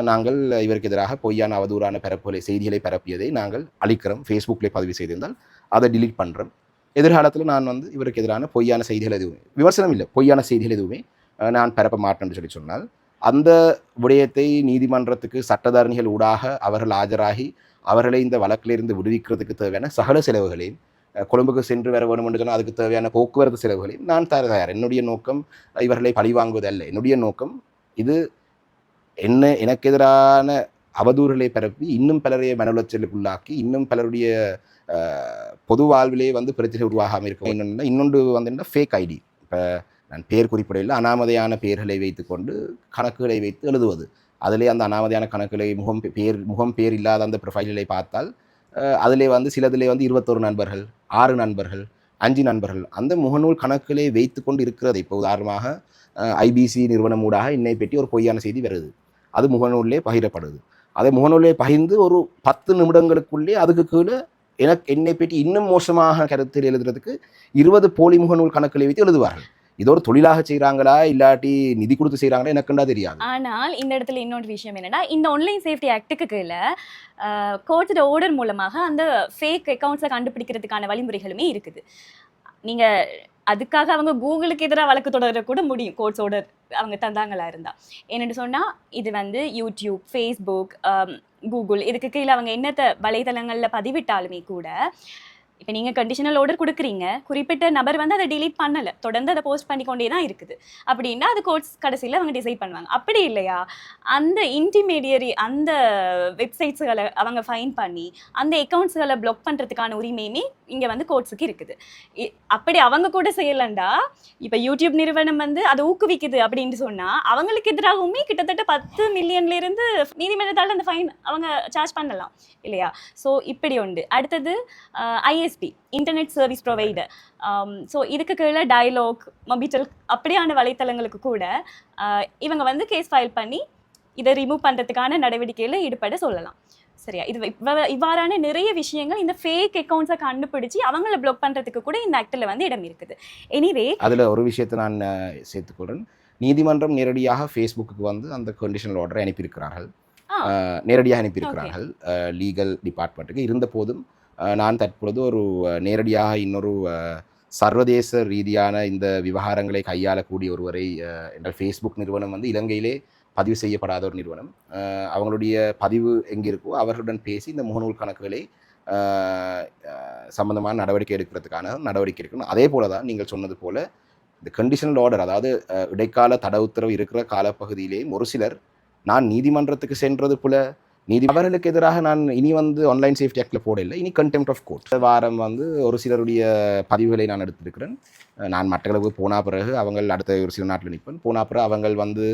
நாங்கள் இவருக்கு எதிராக பொய்யான அவதூறான பரப்புகளை செய்திகளை பரப்பியதை நாங்கள் அளிக்கிறோம், ஃபேஸ்புக்கில் பதிவு செய்திருந்தால் அதை டிலீட் பண்ணுறோம். எதிர்காலத்தில் நான் வந்து இவருக்கு எதிரான பொய்யான செய்திகள் எதுவுமே விமர்சனம் இல்லை பொய்யான செய்திகள் எதுவுமே நான் பரப்ப மாட்டேன்னு சொல்லி சொன்னால் அந்த விடயத்தை நீதிமன்றத்துக்கு சட்டத்தரணிகள் ஊடாக அவர்கள் ஆஜராகி அவர்களை இந்த வழக்கிலிருந்து விடுவிக்கிறதுக்கு தேவையான சகல செலவுகளையும் கொழும்புக்கு சென்று வர வேண்டும் என்று சொன்னால் அதுக்கு தேவையான போக்குவரத்து செலவுகளையும் நான் தயார். என்னுடைய நோக்கம் இவர்களை பழிவாங்குவது அல்ல. என்னுடைய நோக்கம் இது எனக்கு எதிரான அவதூறுகளை பரப்பி இன்னும் பலரைய மன உளைச்சலுக்குள்ளாக்கி இன்னும் பலருடைய பொது வாழ்விலே வந்து பிரச்சனை உருவாகாமல் இருக்கும். இன்னொன்று வந்து ஃபேக் ஐடி. இப்போ நான் பேர் குறிப்பிடையில் அனாமதையான பெயர்களை வைத்துக்கொண்டு கணக்குகளை வைத்து எழுதுவது. அதிலே அந்த அனாமதையான கணக்குகளை முகம் பேர் இல்லாத அந்த ப்ரொஃபைல்களை பார்த்தால் அதிலே வந்து சிலதிலே வந்து 21 நண்பர்கள் 6 நண்பர்கள் 5 நண்பர்கள் அந்த முகநூல் கணக்குகளை வைத்து கொண்டு இருக்கிறது. இப்போ உதாரணமாக ஐபிசி நிறுவனம் ஊடாக என்னை பற்றி ஒரு பொய்யான செய்தி வருது, அது முகநூலிலே பகிரப்படுது. அதை முகநூலிலே பகிர்ந்து ஒரு 10 நிமிடங்களுக்குள்ளே அதுக்கு கீழே என்னை பற்றி இன்னும் மோசமாக கருத்தில் எழுதுறதுக்கு 20 போலி முகநூல் கணக்குகளை வைத்து எழுதுவார்கள். இது ஒரு தொழிலாக செய்கிறாங்களா இல்லாட்டி நிதி கொடுத்து செய்கிறாங்களா எனக்குண்டா தெரியாது. ஆனால் இந்த இடத்துல இன்னொரு விஷயம் என்னன்னா, இந்த ஆன்லைன் சேஃப்டி ஆக்டுக்கு கீழே கோர்ட்டோட ஆர்டர் மூலமாக அந்த ஃபேக் அக்கௌண்ட்ஸை கண்டுபிடிக்கிறதுக்கான வழிமுறைகளுமே இருக்குது. நீங்க அதுக்காக அவங்க கூகுளுக்கு எதிராக வழக்கு தொடர கூட முடியும், கோர்ட்ஸ் ஆர்டர் அவங்க தந்தாங்களா இருந்தா. என்னென்னு சொன்னா இது வந்து யூடியூப், ஃபேஸ்புக், கூகுள் இதுக்கு கீழே அவங்க என்னத்த வலைதளங்கள்ல பதிவிட்டாலுமே கூட இப்போ நீங்கள் கண்டிஷனல் ஆர்டர் கொடுக்குறீங்க, குறிப்பிட்ட நபர் வந்து அதை டிலீட் பண்ணலை, தொடர்ந்து அதை போஸ்ட் பண்ணிக்கொண்டே தான் இருக்குது அப்படின்னா அது கோர்ட்ஸ் கடைசியில் அவங்க டிசைட் பண்ணுவாங்க. அப்படி இல்லையா அந்த இன்டிமீடியரி அந்த வெப்சைட்ஸுகளை அவங்க ஃபைன் பண்ணி அந்த அக்கௌண்ட்ஸுகளை பிளாக் பண்ணுறதுக்கான உரிமையுமே இங்கே வந்து கோர்ட்ஸுக்கு இருக்குது. அப்படி அவங்க கூட செய்யலண்டா இப்போ யூடியூப் நிறுவனம் வந்து அதை ஊக்குவிக்குது அப்படின்னு சொன்னால் அவங்களுக்கு எதிராகவுமே கிட்டத்தட்ட 10 மில்லியன்லேருந்து நீதிமன்றத்தால் அந்த ஃபைன் அவங்க சார்ஜ் பண்ணலாம் இல்லையா. ஸோ இப்படி உண்டு. அடுத்தது ISP, internet service provider. So இதுக்கு கீழே டயலாக், மொபிட்டல் அப்படியான வலைத்தளங்களுக்கு கூட இவங்க வந்து கேஸ் ஃபைல் பண்ணி இதை ரிமூவ் பண்ணுறதுக்கான நடவடிக்கையில் ஈடுபட சொல்லலாம். சரியா. இது இவ்வாறான நிறைய விஷயங்கள் இந்த ஃபேக் அக்கௌண்ட்ஸை கண்டுபிடிச்சி அவங்கள பிளாக் பண்ணுறதுக்கு கூட இந்த ஆக்டில் வந்து இடம் இருக்குது. எனிவே அதில் ஒரு விஷயத்தை நான் சேர்த்துக்கொள்கிறேன். நீதிமன்றம் நேரடியாக ஃபேஸ்புக்கு வந்து அந்த கண்டிஷனல் ஆர்டரை அனுப்பியிருக்கிறார்கள், நேரடியாக அனுப்பியிருக்கிறார்கள் லீகல் டிபார்ட்மெண்ட்டுக்கு. இருந்த போதும் நான் தற்பொழுது ஒரு நேரடியாக இன்னொரு சர்வதேச ரீதியான இந்த விவகாரங்களை கையாளக்கூடிய ஒருவரை என்றால் ஃபேஸ்புக் நிறுவனம் வந்து இலங்கையிலே பதிவு செய்யப்படாத ஒரு நிறுவனம், அவங்களுடைய பதிவு எங்கே இருக்கோ அவர்களுடன் பேசி இந்த முகநூல் கணக்குகளை சம்பந்தமான நடவடிக்கை எடுக்கிறதுக்கான நடவடிக்கை எடுக்கணும். அதே போல தான் நீங்கள் சொன்னது போல் இந்த கண்டிஷனல் ஆர்டர் அதாவது இடைக்கால தடை உத்தரவு இருக்கிற காலப்பகுதியிலேயும் ஒரு சிலர் நான் நீதிமன்றத்துக்கு சென்றது போல அவர்களுக்கு எதிராக நான் இனி வந்து ஆன்லைன் சேஃப்டி ஆக்டில் போட இல்லை, இனி கண்டெம்ட் ஆஃப் கோர்ட். வாரம் வந்து ஒரு சிலருடைய பதிவுகளை நான் எடுத்திருக்கிறேன். நான் மற்றளவுக்கு போன பிறகு அவங்க அடுத்த ஒரு சில நாட்டில் நிற்பேன். போன பிறகு அவங்க வந்து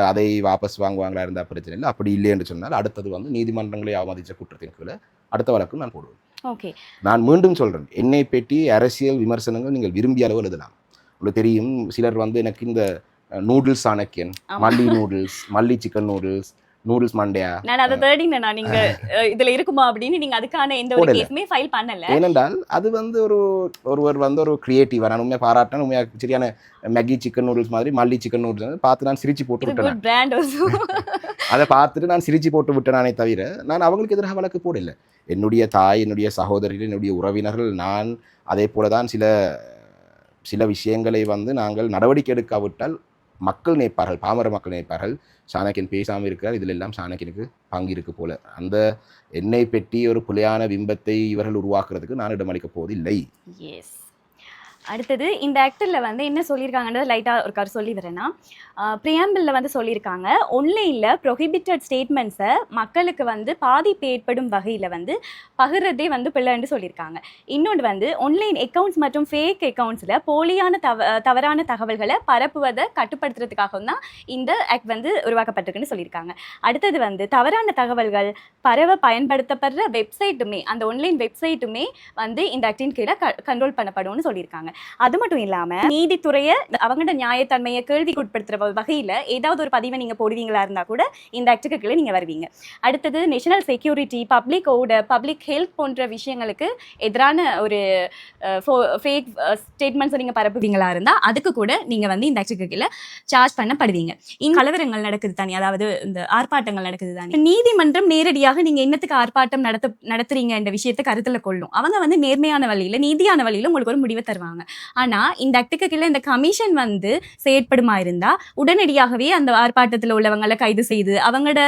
அதை வாபஸ் வாங்குவாங்களா இருந்தால் பிரச்சனை இல்லை. அப்படி இல்லை என்று சொன்னால் அடுத்தது வந்து நீதிமன்றங்களை அவமதித்த குற்றத்தின் கீழே அடுத்த வழக்கு நான் போடுவேன். ஓகே, நான் மீண்டும் சொல்கிறேன், என்னை பற்றி அரசியல் விமர்சனங்கள் நீங்கள் விரும்பிய அளவு எழுதலாம். உங்களுக்கு தெரியும், சிலர் வந்து எனக்கு இந்த நூடுல்ஸ் சாணக்கியன், மல்லி நூடுல்ஸ், மல்லி சிக்கன் நூடுல்ஸ், நூடுல்ஸ் மண்டையா, நான் அதை தேடினேன். நான் நீங்க இதுல இருக்குமா அப்படின்னு நீங்க அதுக்கான எந்த ஒரு கேஸுமே ஃபைல் பண்ணல. ஏனென்றால் அது வந்து ஒருவர் வந்து ஒரு கிரியேட்டிவா, நான் உண்மையாக பாராட்டினேன். உண்மையாக சரியான மேகி சிக்கன் நூடுல்ஸ் மாதிரி மல்லி சிக்கன் நூடுல்ஸ் பார்த்து நான் சிரிச்சு போட்டு விட்டேன். அதை பார்த்துட்டு நான் சிரிச்சு போட்டு விட்டேனானே தவிர நான் அவங்களுக்கு எதிராக வழக்கு போடல. என்னுடைய தாய், என்னுடைய சகோதரிகள், என்னுடைய உறவினர்கள், நான் அதே போல தான் சில விஷயங்களை வந்து நாங்கள் நடவடிக்கை எடுக்காவிட்டால் மக்கள் நினைப்பார்கள், பாமர மக்கள் நினைப்பார்கள், சாணக்கியன் பேசாமல் இருக்கிறார், இதில் எல்லாம் சாணக்கியனுக்கு பங்கு இருக்கு போல. அந்த என்னை பற்றி ஒரு புலையான பிம்பத்தை இவர்கள் உருவாக்குறதுக்கு நான் இடமளிக்க போவதில்லை. எஸ். அடுத்தது இந்த ஆக்டில் வந்து என்ன சொல்லியிருக்காங்கன்றது லைட்டாக ஒரு கரு சொல்லி வரேன்னா, ப்ரியாம்பிளில் வந்து சொல்லியிருக்காங்க, ஒன்லைனில் ப்ரொஹிபிட்டட் ஸ்டேட்மெண்ட்ஸை மக்களுக்கு வந்து பாதிப்பு ஏற்படும் வகையில் வந்து பகிர்றதே வந்து பிள்ளைன்னு சொல்லியிருக்காங்க. இன்னொன்று வந்து ஆன்லைன் அக்கௌண்ட்ஸ் மற்றும் ஃபேக் அக்கௌண்ட்ஸில் போலியான தவறான தகவல்களை பரப்புவதை கட்டுப்படுத்துறதுக்காகவும் தான் இந்த ஆக்ட் வந்து உருவாக்கப்பட்டிருக்குன்னு சொல்லியிருக்காங்க. அடுத்தது வந்து தவறான தகவல்கள் பரவ பயன்படுத்தப்படுற வெப்சைட்டுமே, அந்த ஆன்லைன் வெப்சைட்டுமே வந்து இந்த ஆக்டின் கீழே கண்ட்ரோல் பண்ணப்படும்னு சொல்லியிருக்காங்க. அது மட்டும் இல்லாமல் நீதித்துறையை அவங்களோட நியாயத்தன்மையை கேள்விக்குட்படுத்துகிற வகையில் ஏதாவது ஒரு பதிவை நீங்கள் போடுவீங்களா இருந்தால் கூட இந்த ஆக்டுக்கு கீழே நீங்கள் வருவீங்க. அடுத்தது national security, public order, public health போன்ற விஷயங்களுக்கு எதிரான ஒரு ஃபேக் ஸ்டேட்மெண்ட்ஸை நீங்கள் பரப்புவீங்களா இருந்தால் அதுக்கு கூட நீங்கள் வந்து இந்த ஆக்டுக்கு கீழே சார்ஜ் பண்ணப்படுவீங்க. இங்கே கலவரங்கள் நடக்குது தானே, அதாவது இந்த ஆர்ப்பாட்டங்கள் நடக்குது தானே, நீதிமன்றம் நேரடியாக நீங்கள் என்னத்துக்கு ஆர்ப்பாட்டம் நடத்துறீங்க என்ற விஷயத்தை கருத்தில் கொள்ளும். அவங்க வந்து நேர்மையான வழியில், நீதியான வழியில் உங்களுக்கு ஒரு முடிவை தருவாங்க. ஆனா இந்த ஆக்டுக்கு கீழே இந்த கமிஷன் வந்து செயற்படுமா இருந்தா உடனடியாகவே அந்த ஆர்ப்பாட்டத்தில் உள்ளவங்களை கைது செய்து அவங்களோட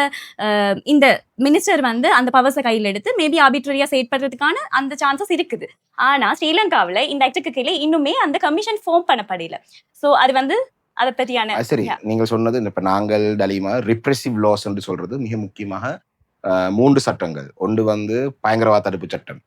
இந்த மினிஸ்டர் வந்து அந்த பவர்ஸை கையில் எடுத்து மேபி ஆர்பிட்ரரியா செயற்படுறதுக்கான அந்த சான்சஸ் இருக்குது. ஆனா ஸ்ரீலங்காவில் இந்த ஆக்டுக்கு கீழே இன்னுமே அந்த கமிஷன் ஃபார்ம் பண்ணப்படல. ஸோ அது வந்து அதை பற்றியான சரி, நீங்கள் சொன்னது இப்ப நாங்கள் டலிமா ரிப்ரெசிவ் லாஸ் என்று சொல்றது மிக முக்கியமாக 3 சட்டங்கள். ஒன்று வந்து பயங்கரவாத தடுப்பு சட்டம்.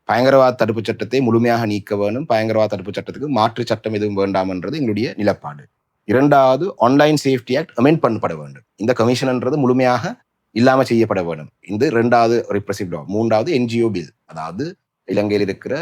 பயங்கரவாத தடுப்பு சட்டத்தை முழுமையாக நீக்க வேணும். பயங்கரவாத தடுப்பு சட்டத்துக்கு மாற்று சட்டம் எதுவும் வேண்டாம் என்றது எங்களுடைய நிலப்பாடு. இரண்டாவது, ஆன்லைன் சேஃப்டி ஆக்ட் அமெண்ட் பண்ணப்பட வேண்டும். இந்த கமிஷன்ன்றது முழுமையாக இல்லாமல் செய்யப்பட வேண்டும். இந்த 2வது ரிப்ரெசிவ் லா. 3வது என்ஜிஓ பில், அதாவது இலங்கையில் இருக்கிற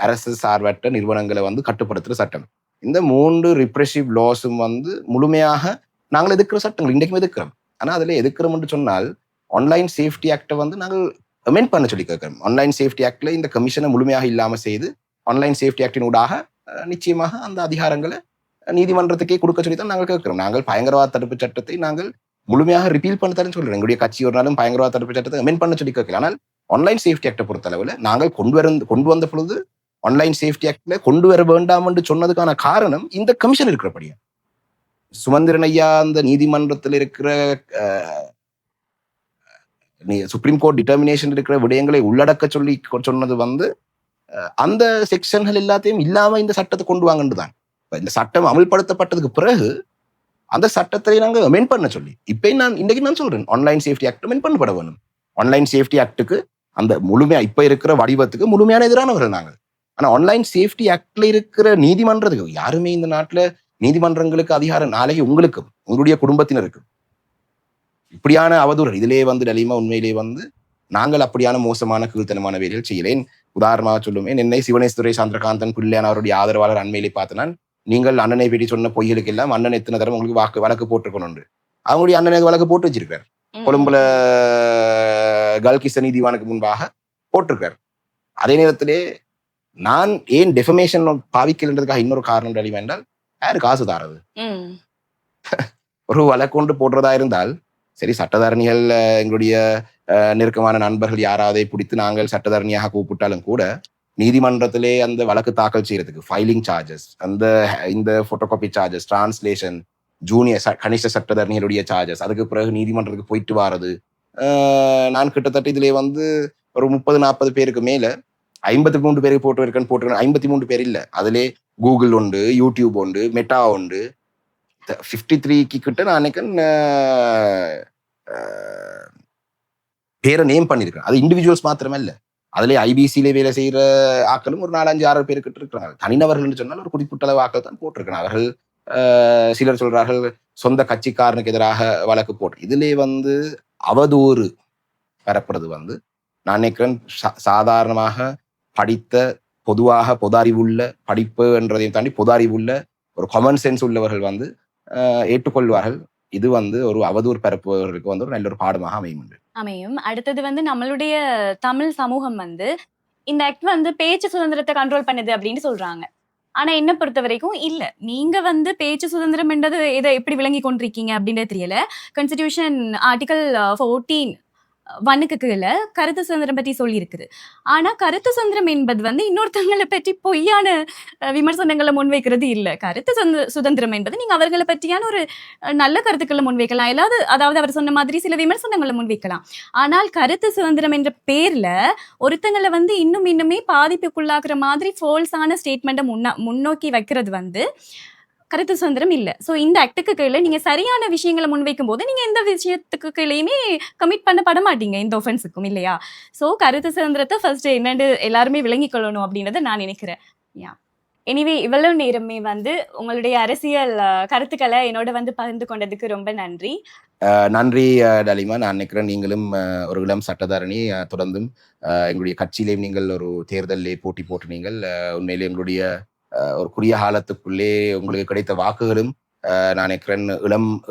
அரசு சார்பற்ற நிறுவனங்களை வந்து கட்டுப்படுத்துகிற சட்டம். இந்த 3 ரிப்ரெசிவ் லாஸும் வந்து முழுமையாக நாங்கள் எதிர்க்கிற சட்டங்கள், இன்றைக்கும் எதிர்க்கிறோம். ஆனால் அதில் எதிர்க்கிறோம் என்று சொன்னால் ஆன்லைன் சேஃப்டி ஆக்டை வந்து நாங்கள் அமெண்ட் பண்ண சொல்லி கேட்கிறோம். ஆன்லைன் சேஃப்டி ஆக்ட்ல இந்த கமிஷனை முழுமையாக இல்லாமல் செய்து ஆன்லைன் சேஃப்டி ஆக்டினூடாக நிச்சயமாக அந்த அதிகாரங்களை நீதிமன்றத்துக்கே கொடுக்க சொல்லி தான் நாங்கள் கேட்கிறோம். நாங்கள் பயங்கரவாத தடுப்பு சட்டத்தை நாங்கள் முழுமையாக ரிப்பீல் பண்ண தரேன்னு சொல்றோம். எங்களுடைய கட்சி ஒரு நாளும் பயங்கரவாத தடுப்பு சட்டத்தை அமெண்ட் பண்ண சொல்லி கேட்கல. ஆனால் ஆன்லைன் சேஃப்டி ஆக்டை பொறுத்த அளவில் நாங்கள் கொண்டு வந்த பொழுது ஆன்லைன் சேஃப்டி ஆக்ட்ல கொண்டு வர வேண்டாம் என்று சொன்னதுக்கான காரணம் இந்த கமிஷன் இருக்கிறபடியா. சுமந்திரன் ஐயா அந்த நீதிமன்றத்தில் இருக்கிற சுப்ரீம் கோர்ட் டிட்டர்மினேஷன் இருக்கிற விடயங்களை உள்ளடக்க சொல்லி சொன்னது வந்து அந்த செக்ஷன்கள் எல்லாத்தையும் இல்லாம இந்த சட்டத்தை கொண்டு வாங்கன்னு தான். இந்த சட்டம் அமல்படுத்தப்பட்டதுக்கு பிறகு அந்த சட்டத்தை நாங்கள் அமெண்ட் பண்ண சொல்லி இப்ப இன்னைக்கு நான் சொல்றேன், ஆன்லைன் சேஃப்டி ஆக்ட் அமெண்ட் பண்ணப்பட வேணும். ஆன்லைன் சேஃப்டி ஆக்டுக்கு அந்த முழுமையா இப்ப இருக்கிற வடிவத்துக்கு முழுமையான எதிரானவர்கள் நாங்கள். ஆனா ஆன்லைன் சேஃப்டி ஆக்ட்ல இருக்கிற நீதிமன்றத்துக்கு யாருமே இந்த நாட்டுல நீதிமன்றங்களுக்கு அதிகாரம் நாளைக்கு உங்களுக்கும் உங்களுடைய குடும்பத்தினருக்கும் இப்படியான அவதூறு இதிலே வந்து டலிமா உண்மையிலே வந்து நாங்கள் அப்படியான மோசமான கீழ்த்தனமான வேலைகள் செய்யலேன். உதாரணமாக சொல்லுவேன், என்னை சிவனேஸ்வரை சந்திரகாந்தன் பிள்ளையான அவருடைய ஆதரவாளர் அண்மையிலே பார்த்தனால், நீங்கள் அண்ணனை பற்றி சொன்ன பொய்களுக்கு எல்லாம் அண்ணன் எத்தனை தரம் உங்களுக்கு வழக்கு போட்டிருக்கணும். அவங்களுடைய அண்ணனுக்கு வழக்கு போட்டு வச்சிருக்கார். கொழும்புல கல்கிஸ்த நீதிவானுக்கு முன்பாக போட்டிருக்கார். அதே நேரத்திலே நான் ஏன் டெஃபமேஷன் பாவிக்கலன்றதுக்காக இன்னொரு காரணம் டலிமா என்றால், யாரு காசு தாரது? ஒரு வழக்கு கொண்டு போடுறதா இருந்தால் சரி, சட்டத்தரணிகள் எங்களுடைய நெருக்கமான நண்பர்கள் யாராவதை பிடித்து நாங்கள் சட்டத்தரணியாக கூப்பிட்டாலும் கூட நீதிமன்றத்திலே அந்த வழக்கு தாக்கல் செய்யறதுக்கு ஃபைலிங் சார்ஜஸ், இந்த போட்டோகாப்பி சார்ஜஸ், டிரான்ஸ்லேஷன், ஜூனியர் கனிஷ்ட சட்டத்தரணிகளுடைய சார்ஜஸ், அதுக்கு பிறகு நீதிமன்றத்துக்கு போயிட்டு வாரது. நான் கிட்டத்தட்ட இதிலே வந்து ஒரு 30-40 பேருக்கு மேல 53 பேருக்கு போட்டிருக்கேன். 53 பேர் இல்லை, அதிலே கூகுள் உண்டு, யூடியூப் உண்டு, மெட்டா உண்டு. 53 கிட்ட நான் நினைக்கிறேன் பேரை நேம் பண்ணியிருக்கிறேன். அது இண்டிவிஜுவல்ஸ் மாத்திரமே இல்லை, அதுலேயே ஐபிசியிலே வேலை செய்கிற ஆக்களும் ஒரு 4-5-6 பேருக்கிட்ட இருக்கிறாங்க. தனிநபர்கள் சொன்னால் ஒரு குறிப்பிட்ட அளவு ஆக்கள் தான் போட்டிருக்கிறாங்க. அவர்கள் சிலர் சொல்றார்கள் சொந்த கட்சிக்காரனுக்கு எதிராக வழக்கு போட்டு. இதிலே அவதூறு பெறப்படுறது நான் நினைக்கிறேன் சாதாரணமாக படித்த பொதுவாக பொது அறிவுள்ள படிப்பு என்றதையும் தாண்டி பொது அறிவுள்ள ஒரு காமன் சென்ஸ் உள்ளவர்கள் ஏற்றுக்கொள்வார்கள். இது ஒரு அவதூறு பரப்புவதற்கு ஒரு நல்ல ஒரு பாடமாக அமையும். அடுத்தது நம்மளுடைய தமிழ் சமூகம் இந்த ஆக்ட் பேச்சு சுதந்திரத்தை கண்ட்ரோல் பண்ணுது அப்படின்னு சொல்றாங்க. ஆனா என்ன பொறுத்த வரைக்கும் இல்ல. நீங்க பேச்சு சுதந்திரம் என்றது இதை எப்படி விளங்கி கொண்டிருக்கீங்க அப்படின்றது தெரியல. கான்ஸ்டிடியூஷன் ஆர்டிகல் 14 1க்கு கீழே கருத்து சுதந்திரம் பற்றி சொல்லி இருக்குது. ஆனா கருத்து சுதந்திரம் என்பது இன்னொருத்தங்களை பற்றி பொய்யான விமர்சனங்களை முன்வைக்கிறது இல்ல. கருத்து சுதந்திரம் என்பது நீங்க அவர்களை பற்றியான ஒரு நல்ல கருத்துக்களை முன்வைக்கலாம், அதாவது அவர் சொன்ன மாதிரி சில விமர்சனங்களை முன்வைக்கலாம். ஆனால் கருத்து சுதந்திரம் என்ற பேர்ல ஒருத்தங்களை இன்னுமே பாதிப்புக்குள்ளாக்குற மாதிரி ஃபால்ஸான ஸ்டேட்மெண்ட்டை முன்னோக்கி வைக்கிறது கருத்து சுதந்திரம் இல்ல. சோ இந்த ஆக்டுக்கு கீழே நீங்க சரியான விஷயங்களை முன்வைக்கும் போது நீங்க எந்த விஷயத்துக்கு கீழேயுமே கமிட் பண்ணப்பட மாட்டீங்க, இந்த ஒஃபென்ஸுக்கும் இல்லையா? சோ கருத்து சுதந்திரத்தை ஃபர்ஸ்ட் என்னன்னு எல்லாருமே விளங்கிக் கொள்ளணும் அப்படின்றத நான் நினைக்கிறேன். எனிவே இவ்வளவு நேரமே உங்களுடைய அரசியல் கருத்துக்களை என்னோட பகிர்ந்து கொண்டதுக்கு ரொம்ப நன்றி. நன்றி டலிமா. நான் நினைக்கிறேன் நீங்களும் ஒரு இளம் சட்டத்தரணி, தொடர்ந்தும் எங்களுடைய கட்சியிலேயும் நீங்கள் ஒரு தேர்தலிலே போட்டி போட்டு நீங்கள் உண்மையிலே எங்களுடைய ஒரு குறுகிய காலத்துக்குள்ளே உங்களுக்கு கிடைத்த வாக்குகளும் நான் நினைக்கிறேன்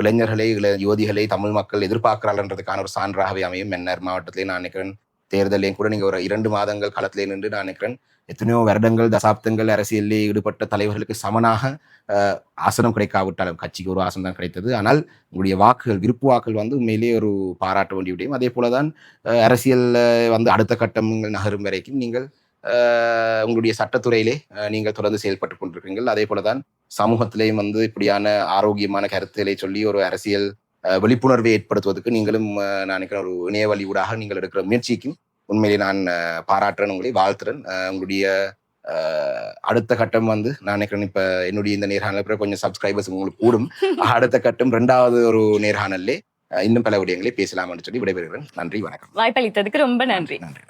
இளைஞர்களை யுவதிகளை தமிழ் மக்கள் எதிர்பார்க்கிறாள்ன்றதுக்கான ஒரு சான்றாகவே அமையும். மன்னர் மாவட்டத்திலே நான் நினைக்கிறேன் தேர்தலையும் கூட நீங்க ஒரு 2 மாதங்கள் களத்திலே நின்று நான் நினைக்கிறேன் எத்தனையோ வருடங்கள் தசாப்தங்கள் அரசியலில் ஈடுபட்ட தலைவர்களுக்கு சமனாக ஆசனம் கிடைக்காவிட்டாலும் கட்சிக்கு ஒரு ஆசனம் தான் கிடைத்தது. ஆனால் உங்களுடைய வாக்குகள் விருப்பு வாக்குகள் உண்மையிலேயே ஒரு பாராட்ட வேண்டிய விடயம். அதே போலதான் அரசியல் அடுத்த கட்டங்கள் நகரும் வரைக்கும் நீங்கள் உங்களுடைய சட்டத்துறையிலே நீங்கள் தொடர்ந்து செயல்பட்டு கொண்டிருக்கிறீர்கள். அதே போலதான் சமூகத்திலேயும் இப்படியான ஆரோக்கியமான கருத்துக்களை சொல்லி ஒரு அரசியல் விழிப்புணர்வை ஏற்படுத்துவதற்கு நீங்களும் நான் நினைக்கிறேன் ஒரு இணைய வழி ஊடாக நீங்கள் எடுக்கிற முயற்சிக்கும் உண்மையிலே நான் பாராட்டுறேன், உங்களை வாழ்த்துறேன். உங்களுடைய அடுத்த கட்டம் நான் நினைக்கிறேன் இப்ப என்னுடைய இந்த நேர்காணல் கொஞ்சம் சப்ஸ்கிரைபர்ஸ் உங்களுக்கு கூடும். அடுத்த கட்டம் 2வது ஒரு நேர்காணல்லே இன்னும் பல விடயங்களை பேசலாம்னு சொல்லி விடைபெறுகிறேன். நன்றி, வணக்கம். வாய்ப்பளித்ததுக்கு ரொம்ப நன்றி. நன்றி.